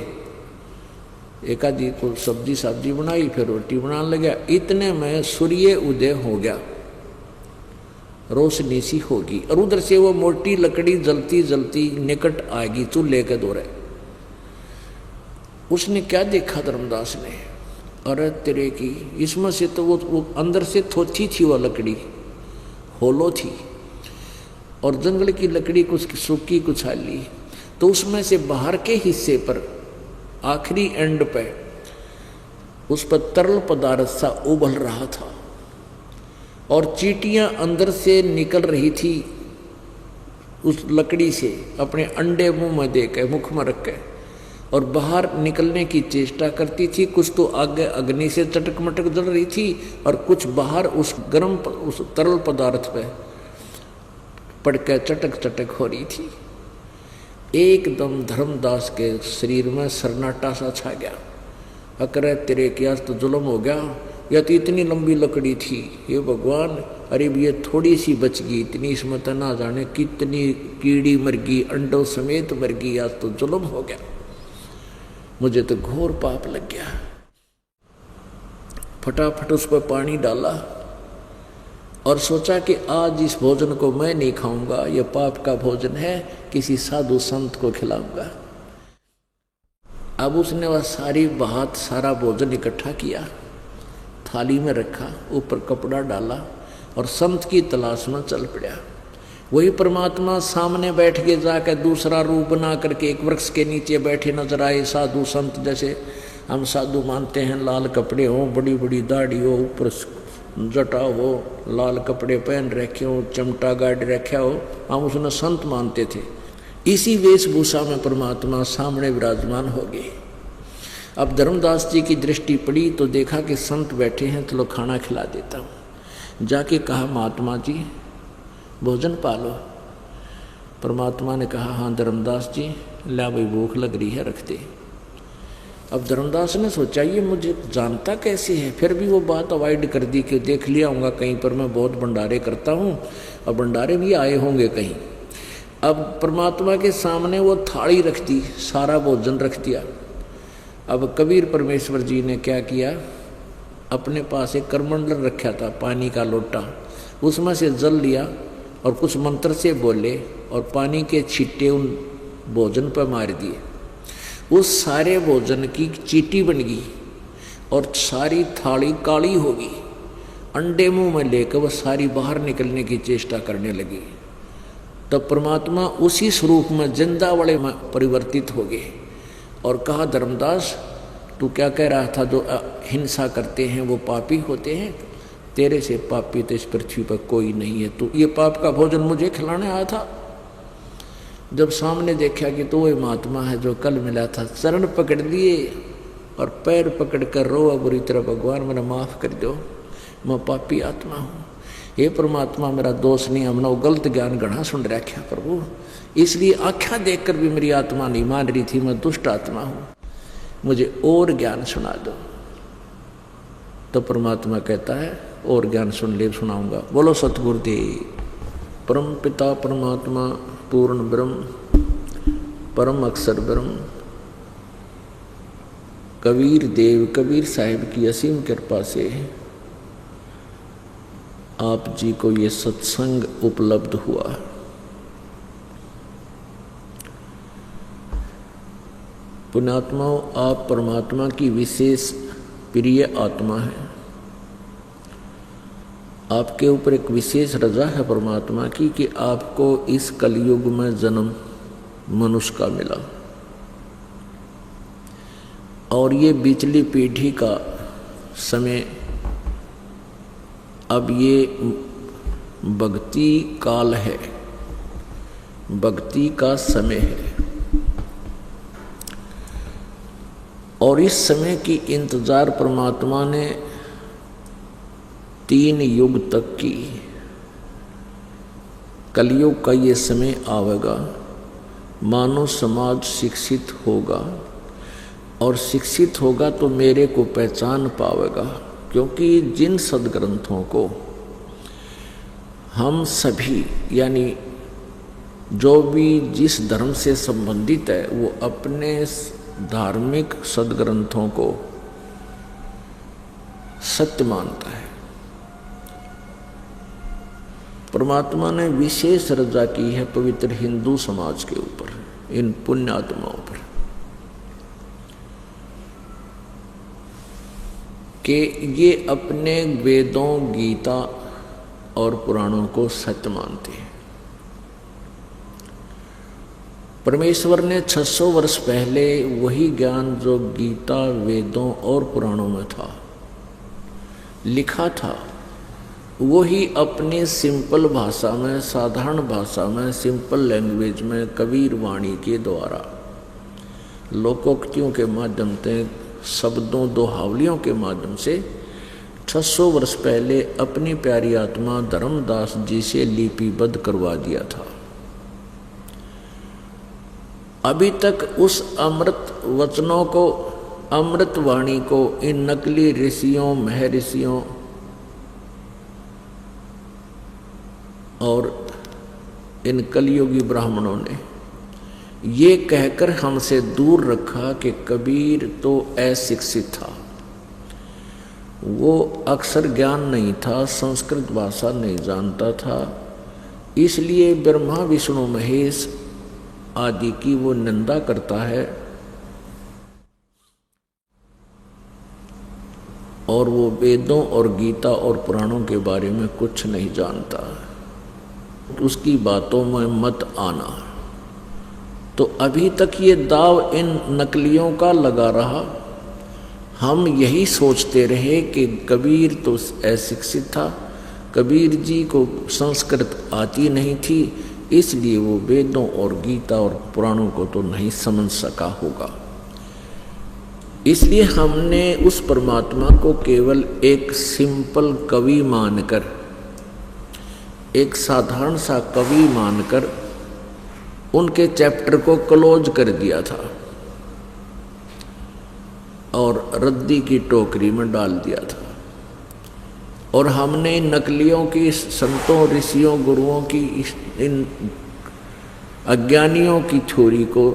A: एक आधी को सब्जी बनाई, फिर रोटी बनाने लगा। इतने में सूर्य उदय हो गया, रोशनी सी होगी, और उधर से वो मोटी लकड़ी जलती जलती निकट आएगी चूल्हे के दौरे। उसने क्या देखा धर्मदास ने, अरे तेरे की, इसमें से तो वो अंदर से थोथी थी, वो लकड़ी होलो थी, और जंगल की लकड़ी कुछ सूखी कुछ हाली, तो उसमें से बाहर के हिस्से पर आखिरी एंड पे उस पर तरल पदार्थ सा उबल रहा था, और चींटियां अंदर से निकल रही थी उस लकड़ी से, अपने अंडे मुंह में दे के, मुख में रख के, और बाहर निकलने की चेष्टा करती थी। कुछ तो आगे अग्नि से चटक मटक जल रही थी, और कुछ बाहर उस गर्म उस तरल पदार्थ पे पड़ के चटक चटक हो रही थी। एकदम धर्मदास के शरीर में सन्नाटा सा छा गया। अकरे तेरे क्या तो जुल्म हो गया, या तो इतनी लंबी लकड़ी थी, ये भगवान, अरे ये थोड़ी सी बच गई, इतनी इसमें तो ना जाने कितनी कीड़ी मर गई, अंडों समेत मर गई, आज तो जुल्म हो गया, मुझे तो घोर पाप लग गया। फटाफट उस पर पानी डाला और सोचा कि आज इस भोजन को मैं नहीं खाऊंगा, यह पाप का भोजन है, किसी साधु संत को खिलाऊंगा। अब उसने वह सारी बात, सारा भोजन इकट्ठा किया, थाली में रखा, ऊपर कपड़ा डाला और संत की तलाश में चल पड़ा। वही परमात्मा सामने बैठ के जाकर दूसरा रूप बना करके एक वृक्ष के नीचे बैठे नजर आए। साधु संत जैसे हम साधु मानते हैं, लाल कपड़े हो, बड़ी बड़ी दाढ़ी हो, ऊपर जटा हो, लाल कपड़े पहन रखे हो, चमटा गाड़ रखा हो, हम उसने संत मानते थे। इसी वेशभूषा में परमात्मा सामने विराजमान हो गए। अब धर्मदास जी की दृष्टि पड़ी तो देखा कि संत बैठे हैं, तो लो खाना खिला देता हूँ। जाके कहा महात्मा जी भोजन पालो। परमात्मा ने कहा हाँ धर्मदास जी, ला भाई भूख लग रही है, रख दे। अब धर्मदास ने सोचा ये मुझे जानता कैसे है, फिर भी वो बात अवॉइड कर दी कि देख लिया होगा कहीं पर मैं बहुत भंडारे करता हूँ, और भंडारे भी आए होंगे कहीं। अब परमात्मा के सामने वो थाली रख दी, सारा भोजन रख दिया। अब कबीर परमेश्वर जी ने क्या किया, अपने पास एक करमंडल रखा था, पानी का लोटा, उसमें से जल लिया और कुछ मंत्र से बोले और पानी के छींटे उन भोजन पर मार दिए। उस सारे भोजन की चींटी बन गई और सारी थाली काली हो गई। अंडे मुंह में लेकर वह सारी बाहर निकलने की चेष्टा करने लगी। तब परमात्मा उसी स्वरूप में जिंदा वाले में परिवर्तित हो गए और कहा धर्मदास तू क्या कह रहा था, जो हिंसा करते हैं वो पापी होते हैं, तेरे से पापी तो इस पृथ्वी पर कोई नहीं है। तू ये पाप का भोजन मुझे खिलाने आया था, जब सामने देखा कि तो वही महात्मा है जो कल मिला था, चरण पकड़ लिए और पैर पकड़ कर रोआ बुरी तरह, भगवान मेरा माफ़ कर दो, मैं पापी आत्मा हूँ, हे परमात्मा मेरा दोष नहीं, हमने वो गलत ज्ञान घना सुन रखा प्रभु, इसलिए आख्या देखकर भी मेरी आत्मा नहीं मान रही थी, मैं दुष्ट आत्मा हूँ, मुझे और ज्ञान सुना दो। तो परमात्मा कहता है और ज्ञान सुन ले, सुनाऊंगा। बोलो सतगुरुदेव। परम पिता परमात्मा पूर्ण ब्रह्म परम अक्षर ब्रह्म कबीर देव कबीर साहिब की असीम कृपा से आप जी को ये सत्संग उपलब्ध हुआ। पुण्यात्माओं, आप परमात्मा की विशेष प्रिय आत्मा है, आपके ऊपर एक विशेष रजा है परमात्मा की कि आपको इस कलयुग में जन्म मनुष्य का मिला, और ये बिचली पीढ़ी का समय, अब ये भक्ति काल है, भक्ति का समय है, और इस समय की इंतजार परमात्मा ने 3 युग तक की। कलयुग का ये समय आवेगा, मानव समाज शिक्षित होगा, और शिक्षित होगा तो मेरे को पहचान पावेगा, क्योंकि जिन सदग्रंथों को हम सभी यानी जो भी जिस धर्म से संबंधित है वो अपने धार्मिक सदग्रंथों को सत्य मानता है, परमात्मा ने विशेष रजा की है पवित्र हिंदू समाज के ऊपर, इन पुण्यात्माओं पर, कि ये अपने वेदों गीता और पुराणों को सत्य मानते हैं। परमेश्वर ने 600 वर्ष पहले वही ज्ञान जो गीता वेदों और पुराणों में था लिखा था, वही अपनी सिंपल भाषा में, साधारण भाषा में, सिंपल लैंग्वेज में कबीर वाणी के द्वारा, लोकोक्तियों के माध्यम से, शब्दों दोहावलियों के माध्यम से 600 वर्ष पहले अपनी प्यारी आत्मा धर्मदास जी से लिपिबद्ध करवा दिया था। अभी तक उस अमृत वचनों को, अमृत वाणी को इन नकली ऋषियों, महर्षियों और इन कलियुगी ब्राह्मणों ने ये कहकर हमसे दूर रखा कि कबीर तो अशिक्षित था, वो अक्षर ज्ञान नहीं था, संस्कृत भाषा नहीं जानता था, इसलिए ब्रह्मा विष्णु महेश आदि की वो निंदा करता है, और वो वेदों और गीता और पुराणों के बारे में कुछ नहीं जानता, उसकी बातों में मत आना। तो अभी तक ये दाव इन नकलियों का लगा रहा। हम यही सोचते रहे कि कबीर तो अशिक्षित था, कबीर जी को संस्कृत आती नहीं थी, इसलिए वो वेदों और गीता और पुराणों को तो नहीं समझ सका होगा। इसलिए हमने उस परमात्मा को केवल एक सिंपल कवि मानकर, एक साधारण सा कवि मानकर उनके चैप्टर को क्लोज कर दिया था और रद्दी की टोकरी में डाल दिया था। और हमने नकलियों की, संतों, ऋषियों, गुरुओं की, इन अज्ञानियों की थ्योरी को,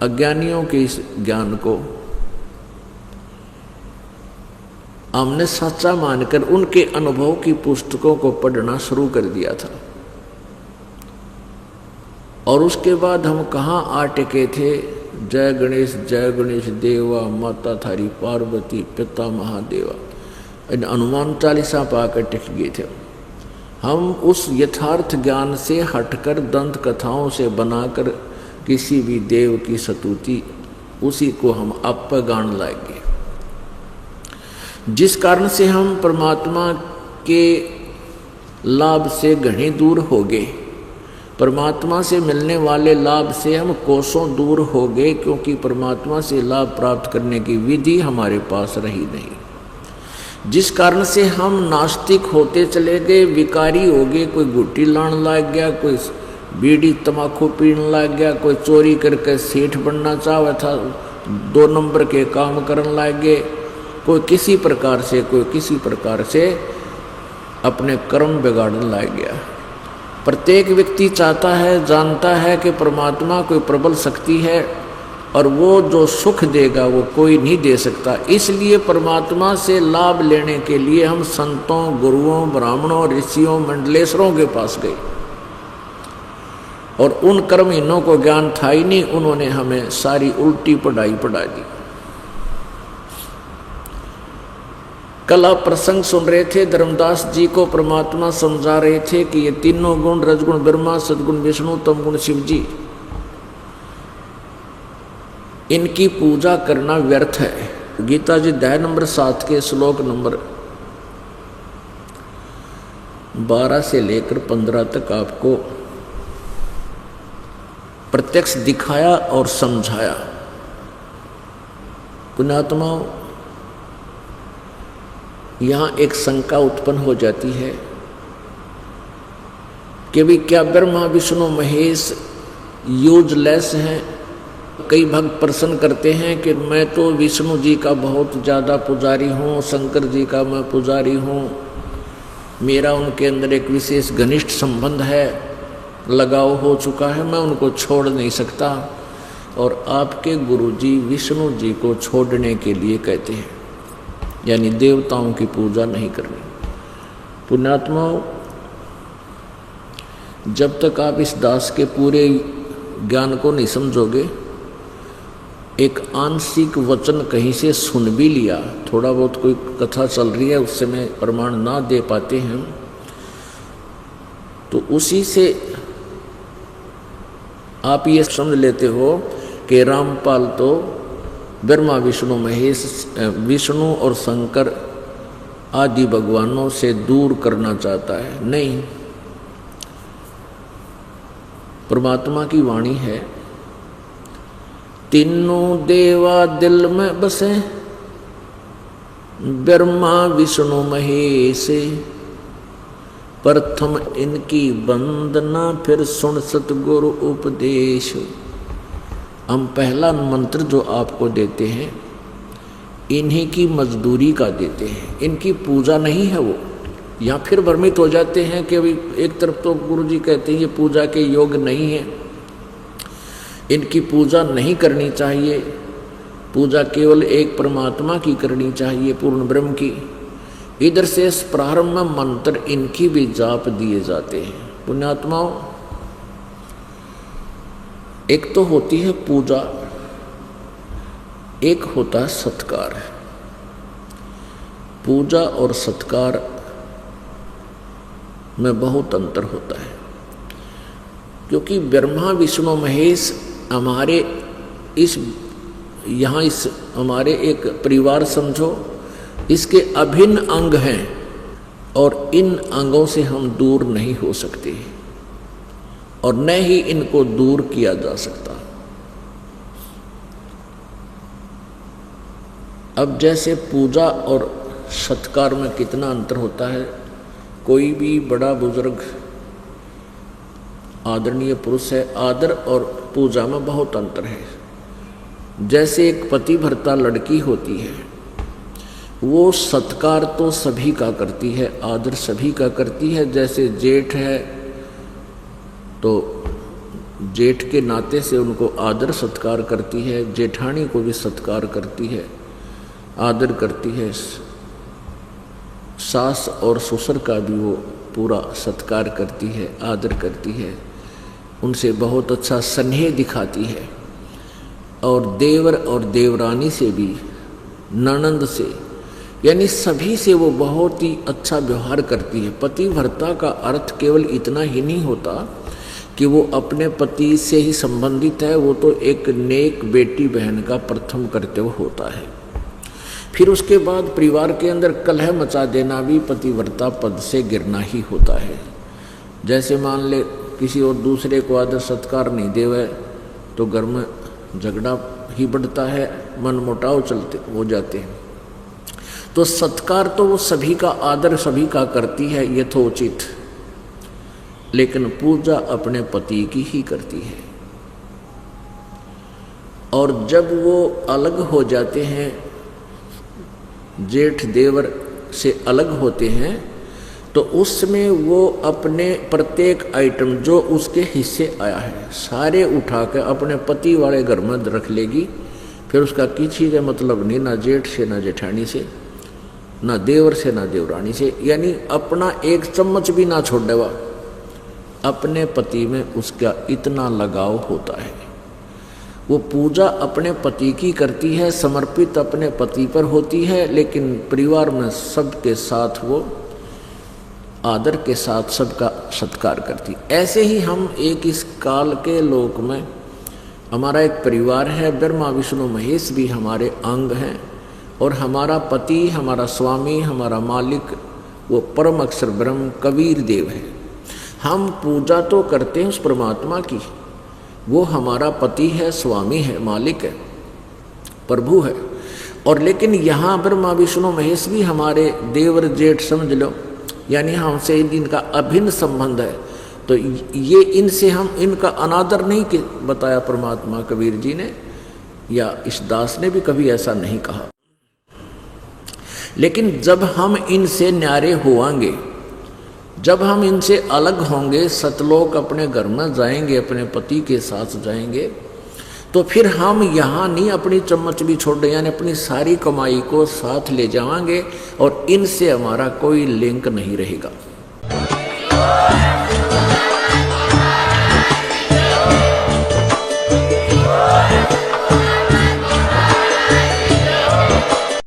A: अज्ञानियों के इस ज्ञान को हमने सच्चा मानकर उनके अनुभव की पुस्तकों को पढ़ना शुरू कर दिया था। और उसके बाद हम कहाँ आ टिके थे? जय गणेश देवा, माता थारी पार्वती, पिता महादेवा, इन हनुमान चालीसा पाकर टिक गए थे। हम उस यथार्थ ज्ञान से हटकर दंत कथाओं से बनाकर किसी भी देव की स्तुति, उसी को हम आप पर गान लाएंगे, जिस कारण से हम परमात्मा के लाभ से घने दूर हो गए। परमात्मा से मिलने वाले लाभ से हम कोसों दूर हो गए, क्योंकि परमात्मा से लाभ प्राप्त करने की विधि हमारे पास रही नहीं, जिस कारण से हम नास्तिक होते चले गए, विकारी हो गए। कोई गुट्टी लाने लग गया, कोई बीड़ी तम्बाकू पीने लग गया, कोई चोरी करके सेठ बनना चाहा था, 2 नंबर के काम करने लग गए, कोई किसी प्रकार से अपने कर्म बिगाड़ने लग गया। प्रत्येक व्यक्ति चाहता है, जानता है कि परमात्मा कोई प्रबल शक्ति है और वो जो सुख देगा वो कोई नहीं दे सकता। इसलिए परमात्मा से लाभ लेने के लिए हम संतों, गुरुओं, ब्राह्मणों, ऋषियों, मंडलेश्वरों के पास गए, और उन कर्महीनों को ज्ञान था ही नहीं, उन्होंने हमें सारी उल्टी पढ़ाई पढ़ा दी। कल आप प्रसंग सुन रहे थे, धर्मदास जी को परमात्मा समझा रहे थे कि ये तीनों गुण, रजगुण ब्रह्मा, सदगुण विष्णु, तमगुण शिव जी, इनकी पूजा करना व्यर्थ है। गीता जी अध्याय नंबर 7 के श्लोक नंबर 12 से लेकर 15 तक आपको प्रत्यक्ष दिखाया और समझाया। पुण्यात्माओं, यहाँ एक शंका उत्पन्न हो जाती है कि भी क्या ब्रह्मा विष्णु महेश यूजलेस हैं? कई भक्त प्रश्न करते हैं कि मैं तो विष्णु जी का बहुत ज़्यादा पुजारी हूँ, शंकर जी का मैं पुजारी हूँ, मेरा उनके अंदर एक विशेष घनिष्ठ संबंध है, लगाव हो चुका है, मैं उनको छोड़ नहीं सकता। और आपके गुरुजी विष्णु जी को छोड़ने के लिए कहते हैं, यानी देवताओं की पूजा नहीं करनी। पुण्यात्माओं, जब तक आप इस दास के पूरे ज्ञान को नहीं समझोगे, एक आंशिक वचन कहीं से सुन भी लिया, थोड़ा बहुत कोई कथा चल रही है, उससे में प्रमाण ना दे पाते हैं, तो उसी से आप ये समझ लेते हो कि रामपाल तो ब्रह्मा विष्णु महेश, विष्णु और शंकर आदि भगवानों से दूर करना चाहता है। नहीं, परमात्मा की वाणी है, तीनों देवा दिल में बसे, ब्रह्मा विष्णु महेश, प्रथम इनकी वंदना फिर सुन सतगुरु उपदेश। हम पहला मंत्र जो आपको देते हैं, इन्हीं की मजदूरी का देते हैं, इनकी पूजा नहीं है वो। या फिर भ्रमित हो जाते हैं कि अभी एक तरफ तो गुरु जी कहते हैं ये पूजा के योग नहीं है, इनकी पूजा नहीं करनी चाहिए, पूजा केवल एक परमात्मा की करनी चाहिए, पूर्ण ब्रह्म की। इधर से प्रारंभ में मंत्र इनकी भी जाप दिए जाते हैं। पुण्यात्माओं, एक तो होती है पूजा, एक होता है सत्कार। पूजा और सत्कार में बहुत अंतर होता है, क्योंकि ब्रह्मा विष्णु महेश हमारे हमारे एक परिवार समझो, इसके अभिन्न अंग हैं, और इन अंगों से हम दूर नहीं हो सकते और न ही इनको दूर किया जा सकता। अब जैसे पूजा और सत्कार में कितना अंतर होता है। कोई भी बड़ा बुजुर्ग आदरणीय पुरुष है, आदर और पूजा में बहुत अंतर है। जैसे एक पतिव्रता लड़की होती है, वो सत्कार तो सभी का करती है, आदर सभी का करती है। जैसे जेठ है तो जेठ के नाते से उनको आदर सत्कार करती है, जेठानी को भी सत्कार करती है, आदर करती है। सास और ससुर का भी वो पूरा सत्कार करती है, आदर करती है, उनसे बहुत अच्छा स्नेह दिखाती है। और देवर और देवरानी से भी, ननंद से, यानी सभी से वो बहुत ही अच्छा व्यवहार करती है। पतिव्रता का अर्थ केवल इतना ही नहीं होता कि वो अपने पति से ही संबंधित है, वो तो एक नेक बेटी बहन का प्रथम कर्तव्य होता है। फिर उसके बाद परिवार के अंदर कलह मचा देना भी पतिव्रता पद से गिरना ही होता है। जैसे मान ले किसी और दूसरे को आदर सत्कार नहीं देवे तो घर में झगड़ा ही बढ़ता है, मन मुटाव चलते हो जाते हैं। तो सत्कार तो वो सभी का, आदर सभी का करती है यथोचित, लेकिन पूजा अपने पति की ही करती है। और जब वो अलग हो जाते हैं, जेठ देवर से अलग होते हैं, तो उसमें वो अपने प्रत्येक आइटम जो उसके हिस्से आया है सारे उठा कर अपने पति वाले घर में रख लेगी। फिर उसका किसी का मतलब नहीं, ना जेठ से ना जेठानी से, ना देवर से ना देवरानी से, यानी अपना एक चम्मच भी ना छोड़ देवा। अपने पति में उसका इतना लगाव होता है। वो पूजा अपने पति की करती है, समर्पित अपने पति पर होती है, लेकिन परिवार में सबके साथ वो आदर के साथ सबका सत्कार करती। ऐसे ही हम एक इस काल के लोक में, हमारा एक परिवार है, ब्रह्मा विष्णु महेश भी हमारे अंग हैं, और हमारा पति, हमारा स्वामी, हमारा मालिक वो परम अक्षर ब्रह्म कबीर देव है। हम पूजा तो करते हैं उस परमात्मा की, वो हमारा पति है, स्वामी है, मालिक है, प्रभु है। और लेकिन यहाँ ब्रह्मा विष्णु महेश भी हमारे देवर जेठ समझ लो, यानी हमसे इनका अभिन्न संबंध है। तो ये इनसे हम इनका अनादर नहीं बताया परमात्मा कबीर जी ने, या इस दास ने भी कभी ऐसा नहीं कहा। लेकिन जब हम इनसे न्यारे होंगे, जब हम इनसे अलग होंगे, सतलोक अपने घर में जाएंगे, अपने पति के साथ जाएंगे, तो फिर हम यहाँ नहीं अपनी चम्मच भी छोड़ दें, यानी अपनी सारी कमाई को साथ ले जाएंगे और इनसे हमारा कोई लिंक नहीं रहेगा।